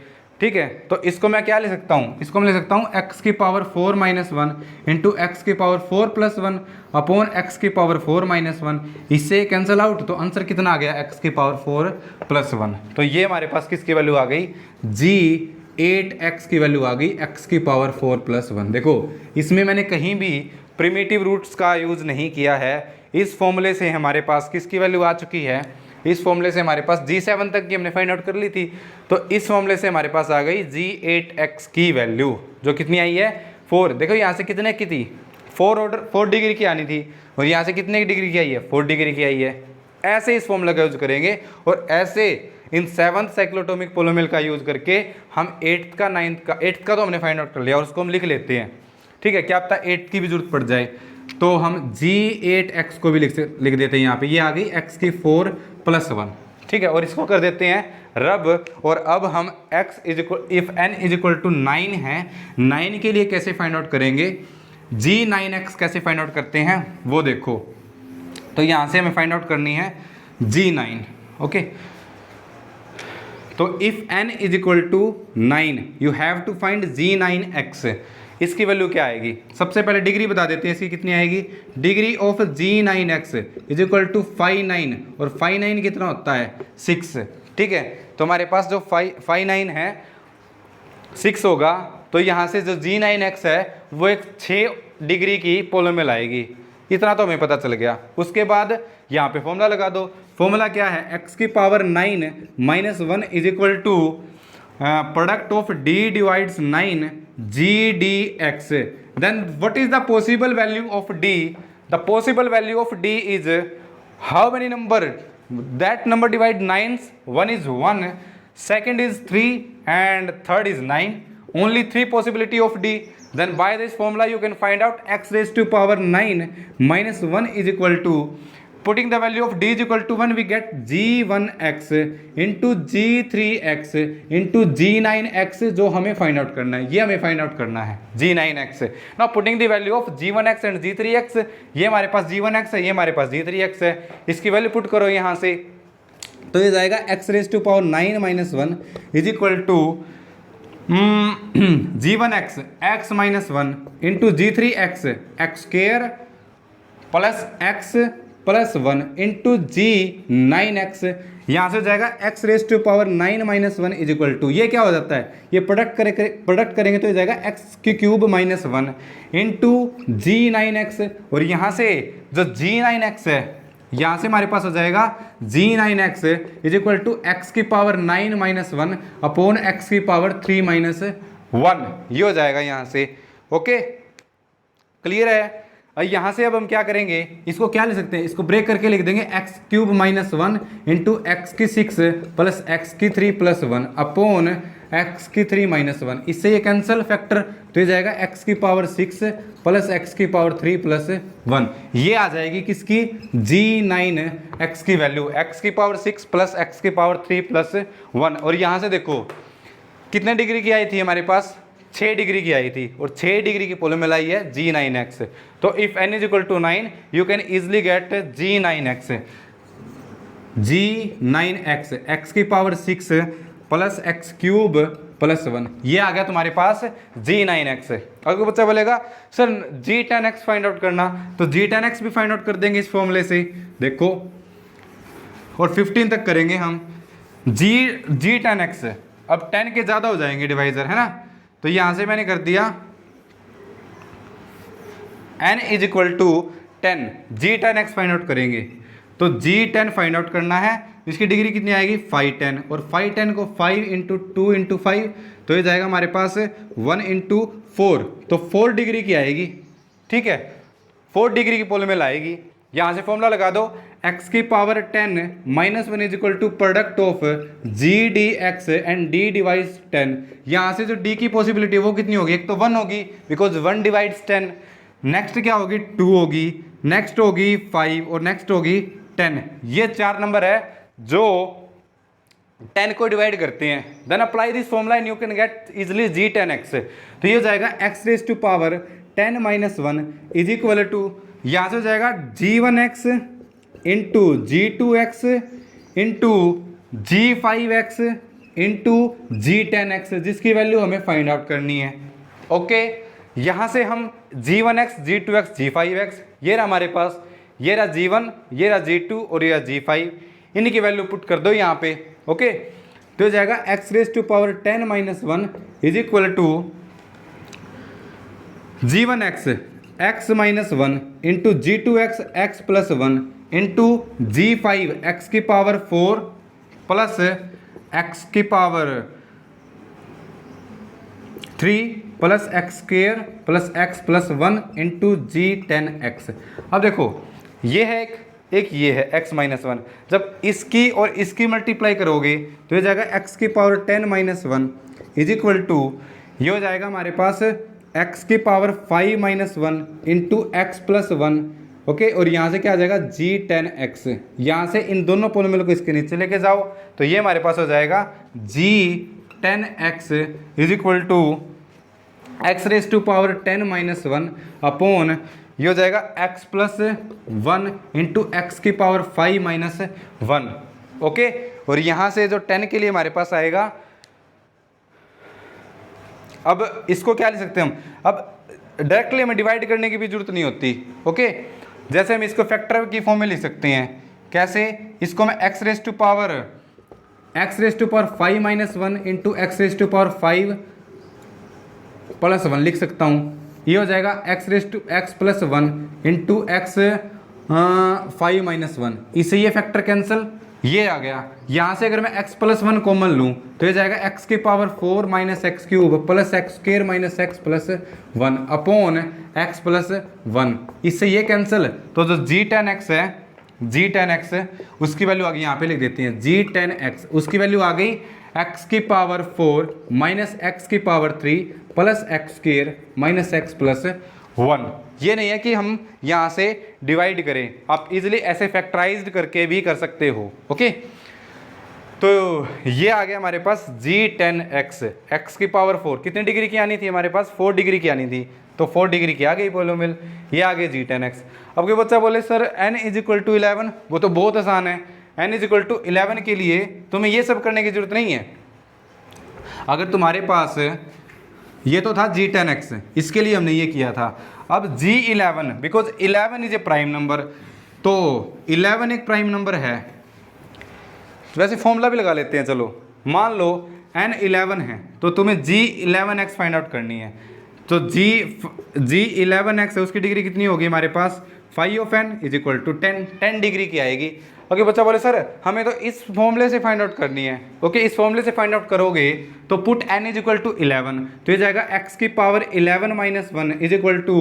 ठीक है, तो इसको मैं क्या ले सकता हूँ, इसको मैं ले सकता हूँ x की पावर 4 - 1 इंटू एक्स की पावर 4 + 1 अपॉन x की पावर 4 - 1। इससे कैंसिल आउट, तो आंसर कितना आ गया, x की पावर 4 + 1। तो ये हमारे पास किसकी वैल्यू आ गई, g 8x की वैल्यू आ गई x की पावर 4 + 1। देखो इसमें मैंने कहीं भी प्रिमिटिव रूट्स का यूज़ नहीं किया है। इस फॉर्मूले से हमारे पास किसकी वैल्यू आ चुकी है, इस फॉर्मूले से हमारे पास G7 तक की हमने फाइंड आउट कर ली थी। तो इस फॉर्मूले से हमारे पास आ गई G8x की वैल्यू, जो कितनी आई है 4। देखो यहाँ से कितने की थी, 4 डिग्री की आनी थी, और यहाँ से कितने डिग्री की आई है, 4 डिग्री की आई है। ऐसे इस फॉर्मूला का यूज़ करेंगे, और ऐसे इन 7th साइक्लोटोमिक पोलोमियल का यूज़ करके हम 8th का 9th का 8th का तो हमने फाइंड आउट कर लिया, और उसको हम लिख लेते हैं, ठीक है। क्या पता 8th की भी जरूरत पड़ जाए, तो हम G8x को भी लिख देते हैं यहाँ पे। ये आ गई x की 4 + 1, ठीक है। और इसको कर देते हैं रब, और अब हम x इफ n = 9 है, 9 के लिए कैसे फाइंड आउट करेंगे, G9x कैसे फाइंड आउट करते हैं वो देखो। तो यहाँ से हमें फाइंड आउट करनी है G9, ओके। तो if n = 9 you have to find G9x। इसकी वैल्यू क्या आएगी, सबसे पहले डिग्री बता देते हैं इसकी कितनी आएगी। डिग्री ऑफ G9x = 5/9, और 5/9 कितना होता है 6, ठीक है। तो हमारे पास जो 5/9 है 6 होगा, तो यहाँ से जो G9x है वो एक 6 डिग्री की पोलोमियल आएगी। इतना तो हमें पता चल गया। उसके बाद यहाँ पे फॉर्मूला लगा दो। फॉर्मूला क्या है, x की power 9 - 1 = product of d divides 9 gdx. Then what is the possible value of d? The possible value of d is how many number, that number divide 9s, one is 1, second is 3, and third is 9. Only 3 possibility of d. Then by this formula you can find out x raised to power 9 - 1 is equal to, putting the value of d is equal to 1, we get G1x into G3x into G9x, जो हमें फाइंड आउट करना है, ये हमें फाइंड आउट करना है G9x। Now putting the value of G1x and G3x, ये हमारे पास G1x है, ये हमारे पास G3x है, इसकी वैल्यू पुट करो यहाँ से, तो ये जाएगा x raised to power 9 - 1 is equal to G1x x - 1 into G3x x square plus x + 1 into G9x। यहाँ से हो जाएगा x raised to power 9 - 1 is equal to, ये क्या हो जाता है, ये प्रोडक्ट करेंगे तो ये जाएगा x³ - 1 इंटू G9x। और यहाँ से जो G9x है, यहाँ से हमारे पास हो जाएगा G9x is equal to x की पावर 9 - 1 अपॉन x की पावर 3 - 1, ये हो जाएगा यहाँ से, ओके, क्लियर है। यहाँ से अब हम क्या करेंगे, इसको क्या ले सकते हैं, इसको ब्रेक करके लिख देंगे x³ - 1 इंटू एक्स की 6 प्लस एक्स की 3 + 1 अपॉन एक्स की 3 - 1। इससे ये कैंसिल फैक्टर, तो ये जाएगा x की पावर 6 प्लस एक्स की पावर 3 + 1। ये आ जाएगी किसकी, G9x की वैल्यू, x की पावर 6 प्लस एक्स की पावर 3 + 1। और यहाँ से देखो कितने डिग्री की आई थी हमारे पास, 6 डिग्री की आई थी, और 6 डिग्री की पोलोमियल आई है G9x। तो if n = 9 you can easily gate G9x। G9x x की पावर 6 प्लस x³ + 1, ये आ गया तुम्हारे पास G9x। अगर बच्चा बोलेगा सर G10x फाइंड आउट करना, तो G10x भी फाइंड आउट कर देंगे इस फॉर्मूले से, देखो, और 15 तक करेंगे हम G10x। अब 10 के ज़्यादा हो जाएंगे डिवाइजर, है ना, तो यहाँ से मैंने कर दिया n = 10, G10x फाइंड आउट करेंगे, तो G10 फाइंड आउट करना है, इसकी डिग्री कितनी आएगी 510, और 510 को 5 × 2 × 5, तो ये जाएगा हमारे पास 1 × 4, तो 4 डिग्री की आएगी, ठीक है, 4 डिग्री की पोलोमियल आएगी। यहाँ से फॉर्मूला लगा दो, x की power 10 - 1 is equal to product of Gdx and d divides 10। यहाँ से जो d की पॉसिबिलिटी है वो कितनी होगी, एक तो 1 होगी, बिकॉज 1 डिवाइड्स 10, नेक्स्ट क्या होगी 2 होगी, नेक्स्ट होगी 5, और नेक्स्ट होगी 10। ये 4 नंबर है जो 10 को डिवाइड करते हैं। Then apply this formula and you can get easily G10x। तो ये हो जाएगा x raised to power 10 - 1 is equal to यहाँ से हो जाएगा g1x into g2x into g5x into g10x, जिसकी वैल्यू हमें फाइंड आउट करनी है। ओके, यहाँ से हम g1x, g2x, g5x, ये रहा हमारे पास, ये रहा g1, ये रहा g2 और ये रहा g5, इनकी वैल्यू पुट कर दो यहाँ पे। ओके, तो हो जाएगा x⁻10 - 1 is equal to g1x x-1 into g2x x+1 into g5 x⁴ plus x⁴ 3 plus x² plus x+1 into g10x। अब देखो ये है एक ये है x-1, जब इसकी और इसकी मल्टीप्लाई करोगे तो ये जाएगा x⁻10 - 1 इज इक्वल टू, ये हो जाएगा हमारे पास x⁵ - 1 इंटू x+1। ओके, और यहाँ से क्या आ जाएगा g10x। यहाँ से इन दोनों पोलिनोमियल को इसके नीचे लेके जाओ तो ये हमारे पास हो जाएगा g10x is equal to x⁻10 - 1 upon, ये हो जाएगा x+1 इंटू x⁵ - 1। ओके, और यहाँ से जो 10 के लिए हमारे पास आएगा, अब इसको क्या लिख सकते हैं हम, अब डायरेक्टली हमें डिवाइड करने की भी जरूरत नहीं होती। ओके, जैसे हम इसको फैक्टर की फॉर्म में लिख सकते हैं। कैसे, इसको मैं x⁵ - 1 इंटू x⁵ प्लस 1 लिख सकता हूँ। ये हो जाएगा x+1 इंटू x⁵ - 1, इससे ये फैक्टर कैंसिल, ये आ गया। यहाँ से अगर मैं x+1 कॉमन लूँ तो ये जाएगा x⁴ - x³ plus x² - x+1 upon x+1, इससे ये कैंसिल। तो जो g10x है, g10x उसकी वैल्यू आ गई, यहाँ पे लिख देते हैं g10x, उसकी वैल्यू आ गई x⁴ minus x⁵ plus x² - x+1। ये नहीं है कि हम यहाँ से डिवाइड करें, आप इजीली ऐसे फैक्टराइज्ड करके भी कर सकते हो। ओके, तो ये आ गया हमारे पास g10x, x⁴ कितनी डिग्री की आनी थी हमारे पास, 4 डिग्री की आनी थी, तो 4 डिग्री की आ गई पोलिनोमियल, ये आ गई g10x। अब कोई बच्चा बोले सर n = 11, वो तो बहुत आसान है। n = 11 के लिए तुम्हें ये सब करने की जरूरत नहीं है। अगर तुम्हारे पास ये तो था g10x, इसके लिए हमने ये किया था। अब g11, because 11 is a prime number, तो 11 एक प्राइम नंबर है। वैसे फॉर्मूला भी लगा लेते हैं, चलो मान लो n 11 है तो तुम्हें g11x फाइंड आउट करनी है। तो g11x है, उसकी डिग्री कितनी होगी हमारे पास, φ(n) = 10 डिग्री की आएगी। ओके, बच्चा बोले सर हमें तो इस फॉर्मूले से फाइंड आउट करनी है। ओके, इस फॉर्मूले से फाइंड आउट करोगे तो पुट n = 11, तो ये जाएगा x⁻11 - 1 is equal to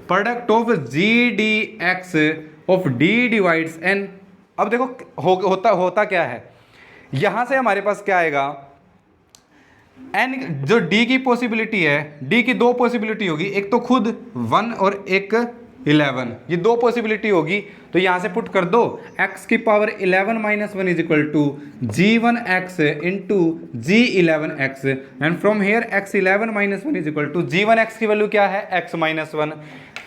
product of g(dx) of d divides n। अब देखो होता क्या है, यहाँ से हमारे पास क्या आएगा, n जो d की पॉसिबिलिटी है, d की 2 पॉसिबिलिटी होगी, एक तो खुद 1 और एक 11, ये 2 पॉसिबिलिटी होगी। तो यहाँ से पुट कर दो x⁻11 - 1 is equal to g1x into g11x, and from here x11 - 1 is equal to g1x की वैल्यू क्या है, x-1,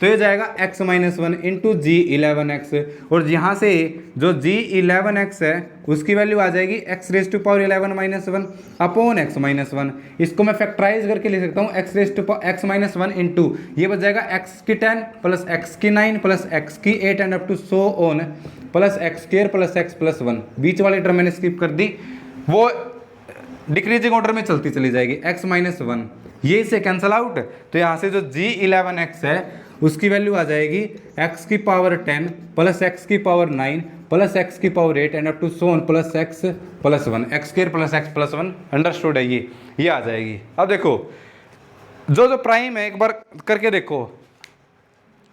तो ये जाएगा x-1 इंटू g11x, और यहाँ से जो g11x है उसकी वैल्यू आ जाएगी x⁻11 - 1 अपॉन x-1। इसको मैं फैक्टराइज करके लिख सकता हूँ x-1 इंटू, ये बच जाएगा x⁻10 plus x⁻9 plus x⁸ and up to so on plus x² plus x+1। बीच वाली टर्म मैंने स्किप कर दी, वो डिक्रीजिंग ऑर्डर में चलती चली जाएगी, x-1 ये इसे कैंसल आउट। तो यहाँ से जो g11x है उसकी वैल्यू आ जाएगी x⁻10 plus x⁻9 plus x⁸ and up to so on plus x+1, x² plus x+1। Understood है, ये आ जाएगी। अब देखो जो प्राइम है एक बार करके देखो,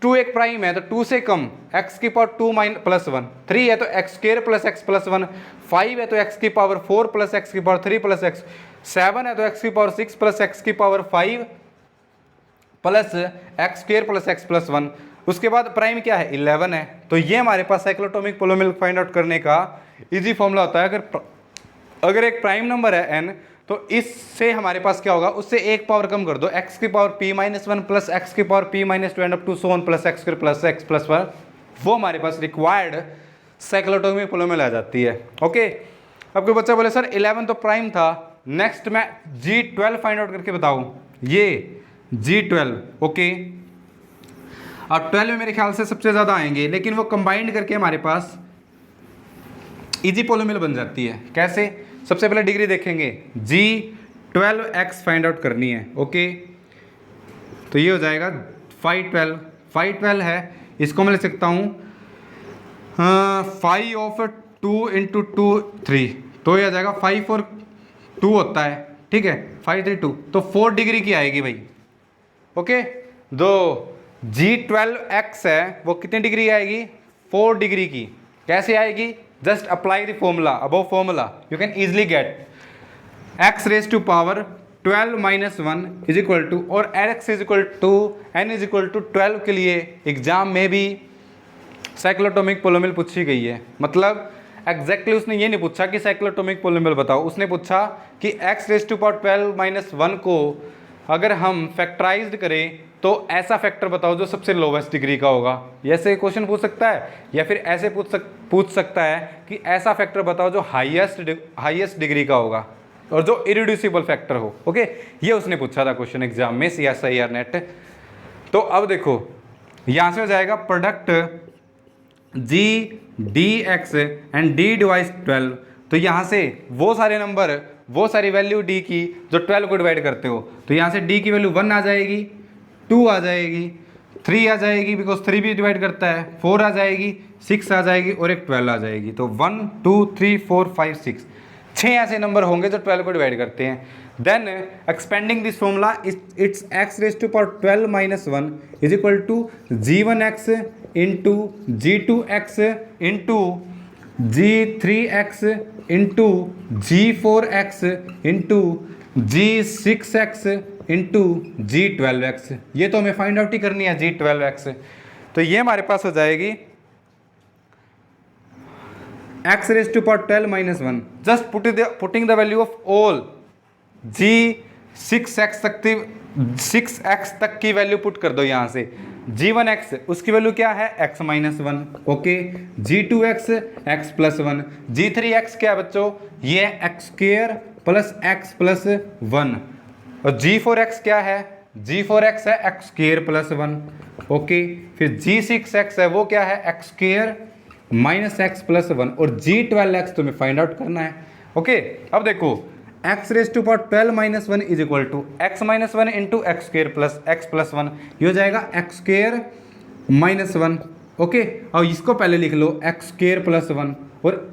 2 एक प्राइम है तो 2 से कम x⁻2 प्लस 1, 3 है तो x² प्लस x+1, 5 है तो x⁻4 plus x⁻3 plus x, 7 है तो x⁻6 plus x⁻5 plus x² plus x+1। उसके बाद प्राइम क्या है, 11 है। तो ये हमारे पास साइक्लोटोमिक पोलिनोमियल फाइंड आउट करने का इजी फॉर्मूला होता है। अगर एक प्राइम नंबर है n तो इससे हमारे पास क्या होगा, उससे एक पावर कम कर दो, x की पावर p-1 प्लस x की power p-2 and up to so on plus x square plus x plus 1, वो हमारे पास रिक्वायर्ड साइक्लोटोमिक पोलिनोमियल आ जाती है। ओके, अब कोई बच्चा बोले सर 11 तो प्राइम था, नेक्स्ट मैं G12 फाइंड आउट करके बताऊं, ये G12। ओके, अब 12 में मेरे ख्याल से सबसे ज़्यादा आएंगे, लेकिन वो कंबाइंड करके हमारे पास इजी पोलिनोमियल बन जाती है। कैसे, सबसे पहले डिग्री देखेंगे, G12x फाइंड आउट करनी है। ओके, तो ये हो जाएगा 512 है, इसको मैं लिख सकता हूँ 5 ऑफ 2 इंटू 2 3, तो ये आ जाएगा 5 और 2 होता है, ठीक है, 5 3 2, तो 4 डिग्री की आएगी भाई। ओके, जो G12x है वो कितनी डिग्री आएगी, 4 डिग्री की। कैसे आएगी, just apply the formula, above formula you can easily get x raise to power 12 minus 1 is equal to, और x is equal to n is equal to 12 के लिए एग्जाम में भी साइक्लोटोमिक पोलिनोमियल पूछी गई है। मतलब एग्जैक्टली उसने ये नहीं पूछा कि साइक्लोटोमिक पोलिनोमियल बताओ, उसने पूछा कि x raise to power 12 minus 1 को अगर हम फैक्टराइज्ड करें तो ऐसा फैक्टर बताओ जो सबसे लोवेस्ट डिग्री का होगा। ऐसे क्वेश्चन पूछ सकता है, या फिर ऐसे पूछ सकता है कि ऐसा फैक्टर बताओ जो हाईएस्ट डिग्री का होगा और जो इरिड्यूसिबल फैक्टर हो। ओके, ये उसने पूछा था क्वेश्चन एग्जाम में, CSIR नेट। तो अब देखो यहाँ से हो जाएगा product G dx and D device 12, तो यहाँ से वो सारे नंबर, वो सारी वैल्यू D की जो 12 को डिवाइड करते हो, तो यहाँ से D की वैल्यू 1 आ जाएगी, 2 आ जाएगी, 3 आ जाएगी बिकॉज 3 भी डिवाइड करता है, 4 आ जाएगी, 6 आ जाएगी और एक 12 आ जाएगी। तो 1 2 3 4 5 6, 6 ऐसे नंबर होंगे जो 12 को डिवाइड करते हैं। Then expanding this formula, it's x raise to power 12 minus 1 is equal to G1x into G2x into G3x into G4x into G6x into G12x। ये तो हमें फाइंड आउट ही करनी है G12x। तो ये हमारे पास हो जाएगी x raise to power 12 minus 1, just putting the value of all G6x तक की वैल्यू पुट कर दो यहाँ से। G1x उसकी वैल्यू क्या है, x minus 1। Okay, G2x x plus 1, G3x क्या है बच्चों, ये x square plus x plus 1, और G4x क्या है, G4x है x स्क्वायर प्लस 1। ओके, फिर G6x है वो क्या है, x square minus x plus 1, और G12x तुम्हें फाइंड आउट करना है। ओके, अब देखो x raise to power 12 minus 1 is equal to x minus 1 into x square plus x plus 1, ये हो जाएगा x स्क्वायर माइनस 1। ओके, और इसको पहले लिख लो x स्क्वायर प्लस 1, और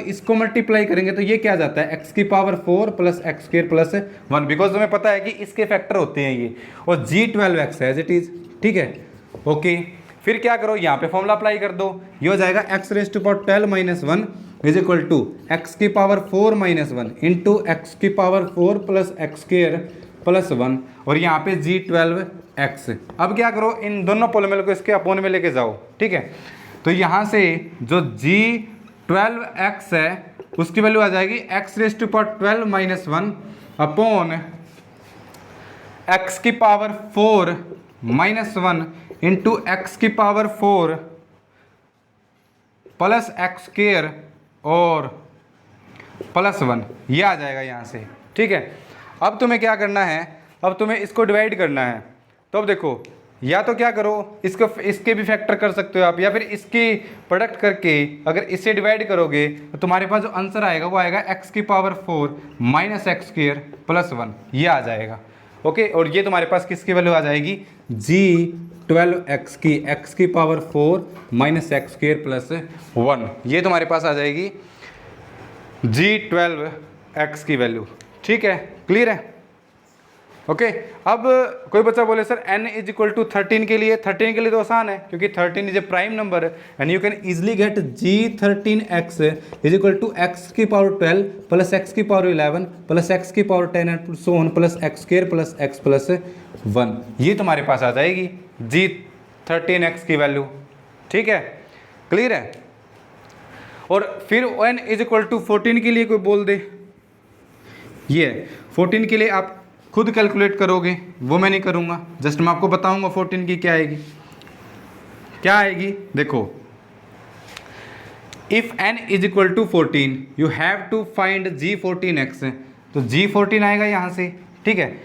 इसको मल्टीप्लाई करेंगे तो ये क्या आ जाता है, x की power 4 plus x square plus 1, because तुम्हें पता है कि इसके फैक्टर होते हैं ये, और G12x एज इट इज, ठीक है। ओके, फिर क्या करो, यहाँ पे फॉर्मूला अप्लाई कर दो, ये हो जाएगा x raise to power 12 minus 1 is equal to x की पावर 4 माइनस 1 इंटू एक्स की power 4 plus x square plus 1, और यहाँ पे G12x। अब क्या करो, इन दोनों पोलिनोमियल को इसके अपोन में लेके जाओ, ठीक है। तो यहाँ से जो G12x है उसकी वैल्यू आ जाएगी x raise to power 12 minus 1 upon x की पावर 4 माइनस 1 इंटू एक्स की पावर 4 प्लस एक्स स्क्वायर और प्लस 1, ये आ जाएगा यहाँ से, ठीक है। अब तुम्हें क्या करना है, अब तुम्हें इसको डिवाइड करना है। तो अब देखो, या तो क्या करो, इसके भी फैक्टर कर सकते हो आप, या फिर इसकी प्रोडक्ट करके अगर इससे डिवाइड करोगे तो तुम्हारे पास जो आंसर आएगा वो आएगा x की power 4 minus x square plus 1, ये आ जाएगा। ओके, और ये तुम्हारे पास किसकी वैल्यू आ जाएगी, G12x की, x की power 4 minus x square plus 1, ये तुम्हारे पास आ जाएगी G12x की वैल्यू, ठीक है। क्लियर है? ओके, अब कोई बच्चा बोले sir n is equal to 13 के लिए, 13 के लिए तो आसान है क्योंकि 13 is a prime number and you can easily get G13x is equal to x की पावर 12 प्लस एक्स की पावर 11 प्लस एक्स की power 10 and so on plus x square plus x plus 1, ये तुम्हारे पास आ जाएगी G13x की वैल्यू, ठीक है। क्लियर है? और फिर n इज इक्वल टू 14 के लिए कोई बोल दे ये है 14 के लिए आप खुद कैलकुलेट करोगे, वो मैं नहीं करूँगा, जस्ट मैं आपको बताऊँगा 14 की क्या आएगी। क्या आएगी देखो, if n is equal to 14 you have to find g14x, तो g14 आएगा यहाँ से, ठीक है।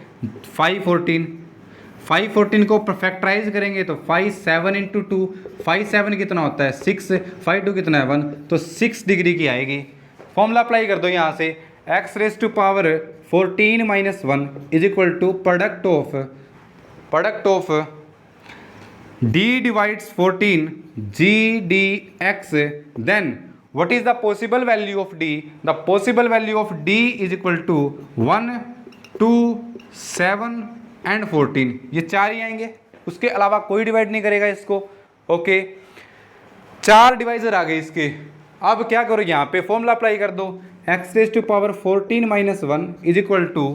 514 को फैक्टराइज करेंगे तो 5 7 इंटू 2, 5 7 कितना होता है 6, 5 2 कितना है 1, तो 6 डिग्री की आएगी। फॉर्मूला अप्लाई कर दो यहाँ से, x raise to power 14 minus 1 is equal to product of d divides 14 g dx, then what is the possible value of d? The possible value of d is equal to 1 2 7 and 14, ये 4 ही आएंगे, उसके अलावा कोई डिवाइड नहीं करेगा इसको। ओके, 4 डिवाइजर आ गए इसके। अब क्या करो, यहाँ पे फॉर्मूला अप्लाई कर दो, x raise to power 14 minus 1 is equal to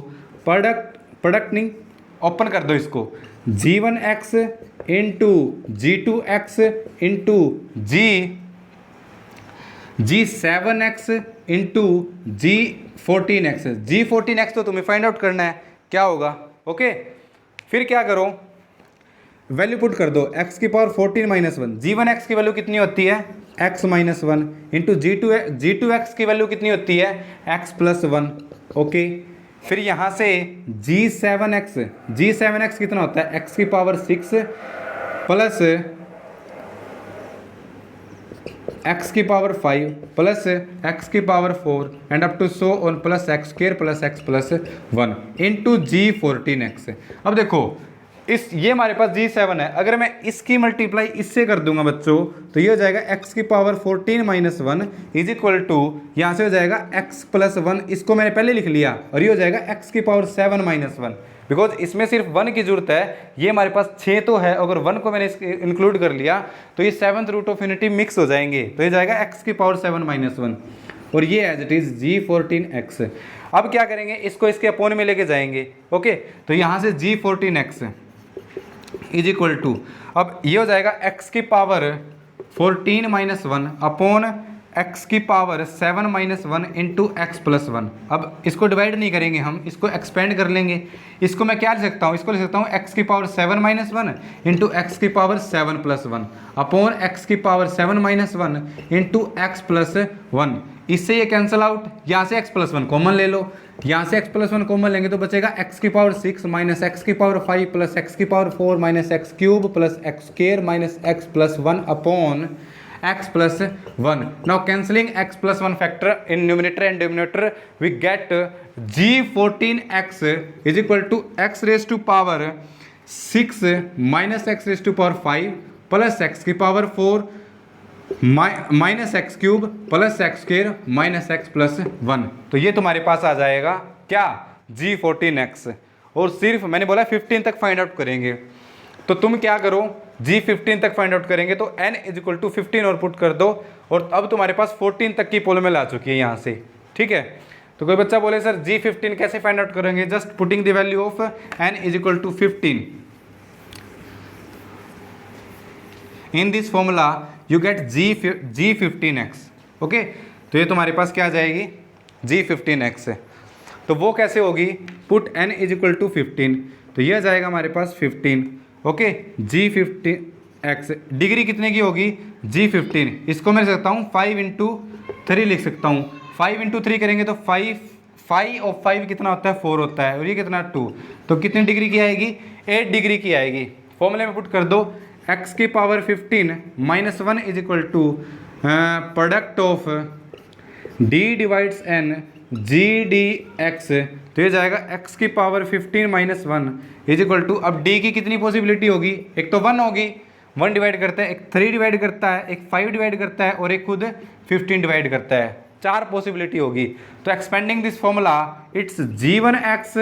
product नहीं, ओपन कर दो इसको, g1x into g2x into g7x into g14x। g14x तो तुम्हें फाइंड आउट करना है क्या होगा। ओके, फिर क्या करो, वैल्यू पुट कर दो, x की पावर 14 माइनस 1, g1x की वैल्यू कितनी होती है x माइनस 1 इंटू g2x की वैल्यू कितनी होती है x प्लस 1। ओके, फिर यहाँ से g7x कितना होता है x की पावर 6 प्लस x की पावर 5 प्लस x की power 4 and up to so on plus x square plus x plus 1 into g14x। अब देखो ये हमारे पास g7 है, अगर मैं इसकी मल्टीप्लाई इससे कर दूंगा बच्चों तो ये हो जाएगा x की power 14 minus 1 is equal to, यहाँ से हो जाएगा x प्लस 1, इसको मैंने पहले लिख लिया, और ये हो जाएगा x की पावर 7 माइनस 1, बिकॉज इसमें सिर्फ 1 की जरूरत है, ये हमारे पास 6 तो है, अगर 1 को मैंने इंक्लूड कर लिया तो ये 7th root of unity mix हो जाएंगे, तो ये जाएगा x की पावर 7 माइनस 1, और ये एज इट इज g14x। अब क्या करेंगे, इसको इसके अपोन में लेके जाएंगे। ओके, तो यहाँ से g14x इज इक्वल टू, अब ये हो जाएगा x की पावर 14 माइनस 1 अपॉन x की power 7 minus 1 into x plus 1। अब इसको डिवाइड नहीं करेंगे हम, इसको एक्सपेंड कर लेंगे। इसको मैं क्या लिख सकता हूँ, इसको लिख सकता हूँ x की पावर 7 माइनस 1 इंटू एक्स की पावर 7 प्लस 1 अपॉन x की power 7 minus 1 into x plus 1। इससे ये कैंसिल आउट, यहाँ से x प्लस 1 कॉमन ले लो, यहाँ से x प्लस 1 कॉमन लेंगे तो बचेगा x की पावर 6 माइनस एक्स की पावर 5 प्लस एक्स की power 4 minus x cube plus x square minus x plus 1 upon x plus 1. Now cancelling x plus 1 factor in numerator and denominator, we get g14x is equal to x raised to power 6 minus x raised to power 5 plus x की power 4 minus x cube plus x square minus x plus 1। तो ये तुम्हारे पास आ जाएगा क्या, g14x। और सिर्फ मैंने बोला 15 तक फाइंड आउट करेंगे, तो तुम क्या करो, g15 तक फाइंड आउट करेंगे तो n इज इक्वल टू 15 और पुट कर दो, और अब तुम्हारे पास 14 तक की पोलिनोमियल आ चुकी है यहाँ से, ठीक है। तो कोई बच्चा बोले सर g15 कैसे फाइंड आउट करेंगे, just putting the value of n is equal to 15 in this formula you get g15x। Okay, तो ये तुम्हारे पास क्या आ जाएगी g15x। तो वो कैसे होगी, put n is equal to 15, तो ये आ जाएगा हमारे पास 15। ओके, g15x डिग्री कितने की होगी g15, इसको मैं लिख सकता हूँ 5 इंटू 3 लिख सकता हूँ। 5 इंटू 3 करेंगे तो 5 और 5 कितना होता है 4 होता है, और ये कितना 2, तो कितनी डिग्री की आएगी 8 डिग्री की आएगी। फॉर्मूले में पुट कर दो, x की power 15 minus 1 is equal to product of d divides n g dx, तो ये जाएगा x की power 15 minus 1 is equal to, अब d की कितनी पॉसिबिलिटी होगी, एक तो 1 होगी, 1 डिवाइड करता है, एक 3 डिवाइड करता है, एक 5 डिवाइड करता है, और एक खुद 15 डिवाइड करता है, 4 पॉसिबिलिटी होगी। तो expanding this formula it's g1x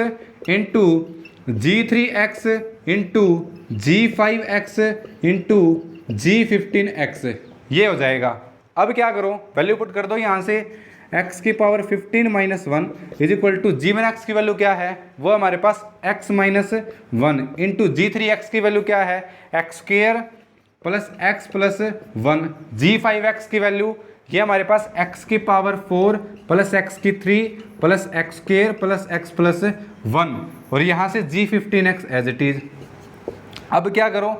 into g3x into g5x into g15x, ये हो जाएगा। अब क्या करो, वैल्यू पुट कर दो यहाँ से, x की power 15 minus 1 is equal to g1x की वैल्यू क्या है, वो हमारे पास x माइनस 1 इंटू g3x की वैल्यू क्या है x square plus x plus 1, g5x की वैल्यू ये हमारे पास x की पावर 4 प्लस x की 3 plus x square plus x plus 1 और यहाँ से g15x एज इट इज। अब क्या करो,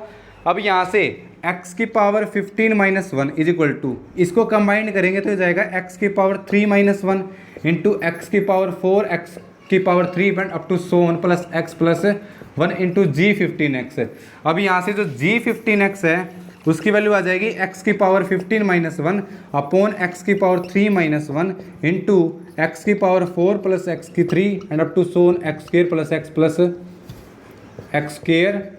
अब यहाँ से x की power 15 minus 1 is equal to, इसको कंबाइन करेंगे तो हो जाएगा x की पावर 3 माइनस 1 इंटू एक्स की पावर 4 x की power 3 and up to so 1 plus x plus 1 into g15x। अब यहाँ से जो g15x है उसकी वैल्यू आ जाएगी x की पावर 15 माइनस 1 अपॉन एक्स की पावर 3 माइनस 1 इंटू एक्स की पावर 4 प्लस एक्स की 3 and up to so x square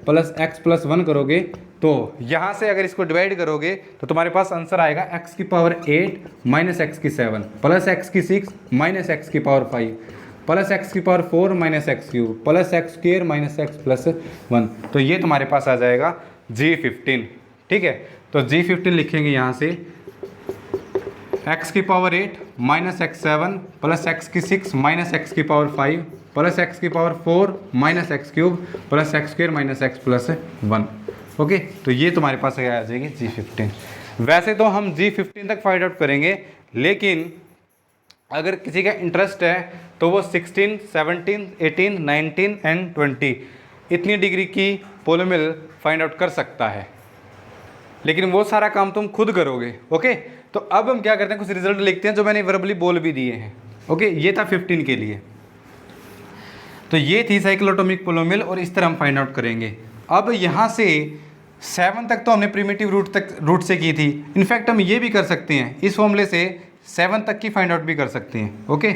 plus x plus 1 करोगे तो यहाँ से अगर इसको डिवाइड करोगे तो तुम्हारे पास आंसर आएगा x की पावर 8 माइनस एक्स की 7 प्लस एक्स की 6 माइनस एक्स की पावर 5 प्लस एक्स की power 4 minus x cube plus x square minus x plus 1। तो ये तुम्हारे पास आ जाएगा g15। ठीक है, तो g15 लिखेंगे यहाँ से x की power 8 minus x 7 plus x की 6 माइनस एक्स की पावर 5 प्लस एक्स की power 4 minus x cube plus x square minus x plus 1। Okay, तो ये तुम्हारे पास आ जाएगी g15। वैसे तो हम g15 तक फाइंड आउट करेंगे, लेकिन अगर किसी का इंटरेस्ट है तो वो 16, 17, 18, 19 एंड 20 इतनी डिग्री की पोलिनोमियल फाइंड आउट कर सकता है, लेकिन वो सारा काम तुम खुद करोगे। ओके, तो अब हम क्या करते हैं, कुछ रिजल्ट लिखते हैं जो मैंने वर्बली बोल भी दिए हैं। ओके, ये था 15 के लिए, तो ये थी साइक्लोटोमिक पोलिनोमियल और इस तरह हम फाइंड आउट करेंगे। अब यहाँ से 7 तक तो हमने प्रिमिटिव रूट से की थी। इनफैक्ट हम ये भी कर सकते हैं, इस फॉर्मूले से 7 तक की फाइंड आउट भी कर सकते हैं। ओके,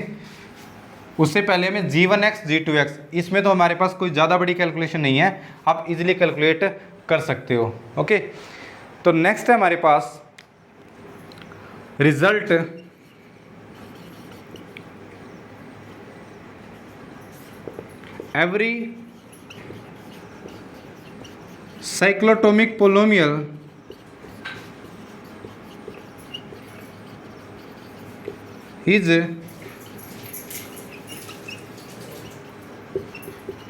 उससे पहले हमें g1x g2x, इसमें तो हमारे पास कोई ज़्यादा बड़ी कैलकुलेशन नहीं है, आप इजीली कैलकुलेट कर सकते हो। ओके, तो नेक्स्ट है हमारे पास result every cyclotomic polynomial is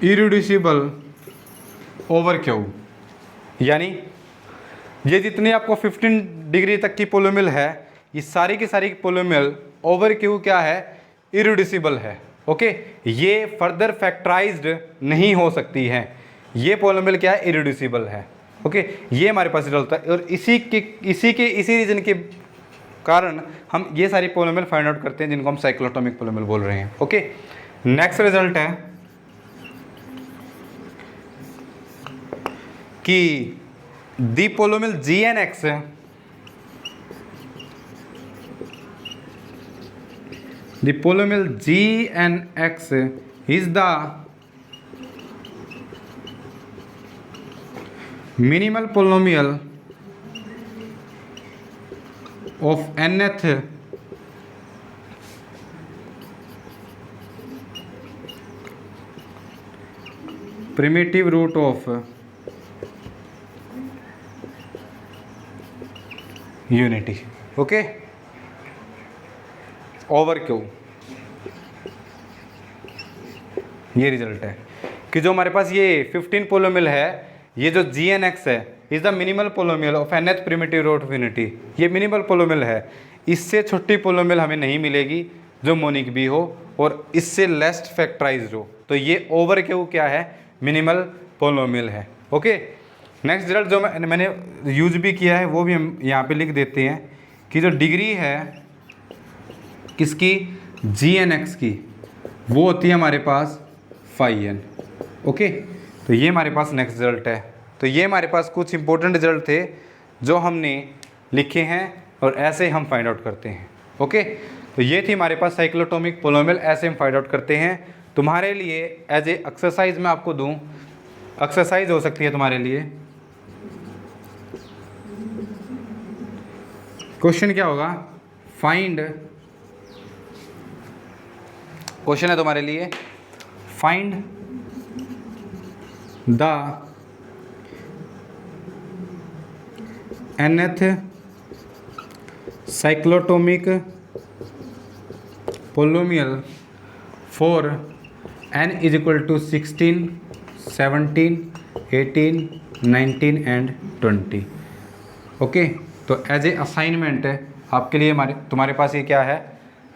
irreducible over Q. यानी ये जितनी आपको 15 डिग्री तक की पोलिनोमियल है, ये सारी की सारी पोलिनोमियल ओवर क्यू क्या है, इरिड्यूसिबल है। ओके, ये फर्दर फैक्टराइज्ड नहीं हो सकती है, ये पोलिनोमियल क्या है, इरिड्यूसिबल है। ओके, ये हमारे पास रिजल्ट है और इसी रीजन के कारण हम ये सारी पोलिनोमियल फाइंड आउट करते हैं जिनको हम साइक्लोटोमिक पोलिनोमियल बोल रहे हैं। ओके, नेक्स्ट रिजल्ट है कि दी polynomial gn(x) the polynomial gn(x) is the minimal polynomial of nth primitive root of unity. Okay, over Q ये रिजल्ट है कि जो हमारे पास ये 15 पोलिनोमियल है, ये जो gn(x) है is the minimal polynomial of nth primitive root of unity. ये मिनिमल पोलिनोमियल है, इससे छोटी पोलिनोमियल हमें नहीं मिलेगी जो मोनिक भी हो और इससे लेस फैक्टराइज्ड हो। तो ये ओवर क्यू क्या है, मिनिमल पोलिनोमियल है। ओके, नेक्स्ट रिजल्ट जो मैंने यूज भी किया है वो भी हम यहाँ पे लिख देते हैं कि जो डिग्री है किसकी, gn(x) की, वो होती है हमारे पास φn। ओके, तो ये हमारे पास नेक्स्ट रिजल्ट है। तो ये हमारे पास कुछ इंपॉर्टेंट रिजल्ट थे जो हमने लिखे हैं और ऐसे हम फाइंड आउट करते हैं। ओके, तो ये थी हमारे पास साइक्लोटोमिक पोलिनोमियल, ऐसे हम फाइंड आउट करते हैं। तुम्हारे लिए एज ए एक्सरसाइज मैं आपको दूँ, एक्सरसाइज हो सकती है तुम्हारे लिए। क्वेश्चन क्या होगा, फाइंड, क्वेश्चन है तुम्हारे लिए find the nth cyclotomic polynomial for n is equal to 16, 17, 18, 19 and 20। Okay, तो एज ए असाइनमेंट आपके लिए तुम्हारे पास ये क्या है,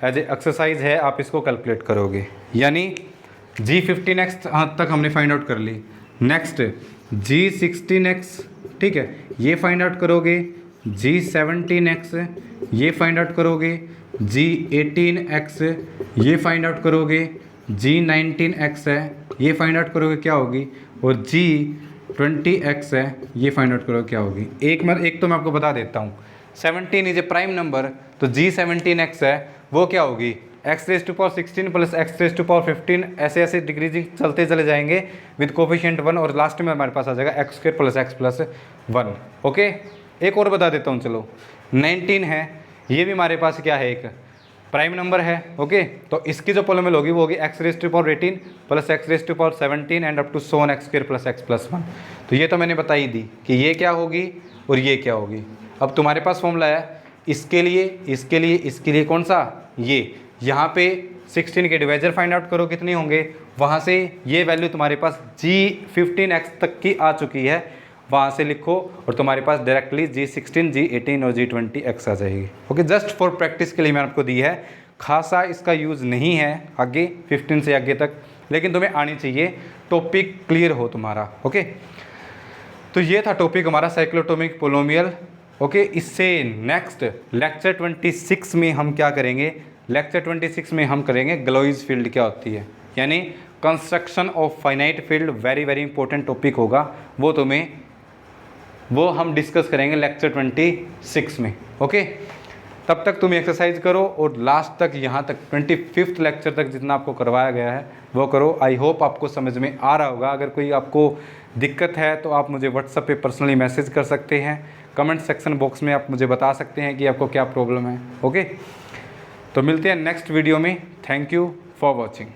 एज ए एक्सरसाइज है, आप इसको कैलकुलेट करोगे। यानी G15x तक हमने फाइंड आउट कर ली। नेक्स्ट G16x, ठीक है, ये फाइंड आउट करोगे। G17x ये फाइंड आउट करोगे। G18x ये फाइंड आउट करोगे। G19x है, ये फाइंड आउट करोगे क्या होगी, और G20x है, ये फाइंड आउट करोगे क्या होगी। एक तो मैं आपको बता देता हूँ, 17 इज ए प्राइम नंबर, तो G17x है वो क्या होगी, x⁻16 प्लस x⁻15, ऐसे ऐसे डिक्रीजिंग चलते चले जाएंगे विद कोफिशिएंट 1, और लास्ट में हमारे पास आ जाएगा x² plus x plus 1। Okay, एक और बता देता हूँ चलो, 19 है, ये भी हमारे पास क्या है, एक प्राइम नंबर है। ओके, तो इसकी जो पोलिनोमियल होगी वो होगी x⁻18 plus x⁻17 and up to so on x² plus x plus 1। तो ये तो मैंने बताई दी कि ये क्या होगी और ये क्या होगी। अब तुम्हारे पास फॉर्मूला है इसके लिए, इसके लिए, इसके लिए, कौन सा, ये यहाँ पे 16 के डिवाइजर फाइंड आउट करो कितने होंगे, वहाँ से ये वैल्यू तुम्हारे पास G15x तक की आ चुकी है, वहाँ से लिखो और तुम्हारे पास डायरेक्टली G16, G18 और G20x आ जाएगी। ओके, जस्ट फॉर प्रैक्टिस के लिए मैंने आपको दी है, खासा इसका यूज़ नहीं है आगे 15 से आगे तक, लेकिन तुम्हें आनी चाहिए, टॉपिक क्लियर हो तुम्हारा। ओके, तो ये था टॉपिक हमारा साइक्लोटोमिक पोलिनोमियल। ओके, इससे नेक्स्ट लेक्चर 26 में हम क्या करेंगे, लेक्चर 26 में हम करेंगे ग्लोइज फील्ड क्या होती है, यानी construction of finite field. Very very important topic होगा, वो हम डिस्कस करेंगे लेक्चर 26 में। ओके, तब तक तुम एक्सरसाइज करो और लास्ट तक, यहाँ तक 25th लेक्चर तक जितना आपको करवाया गया है वो करो। आई होप आपको समझ में आ रहा होगा। अगर कोई आपको दिक्कत है तो आप मुझे व्हाट्सएप पे पर्सनली मैसेज कर सकते हैं, कमेंट सेक्शन बॉक्स में आप मुझे बता सकते हैं कि आपको क्या प्रॉब्लम है। ओके, तो मिलते हैं नेक्स्ट वीडियो में। Thank you for watching.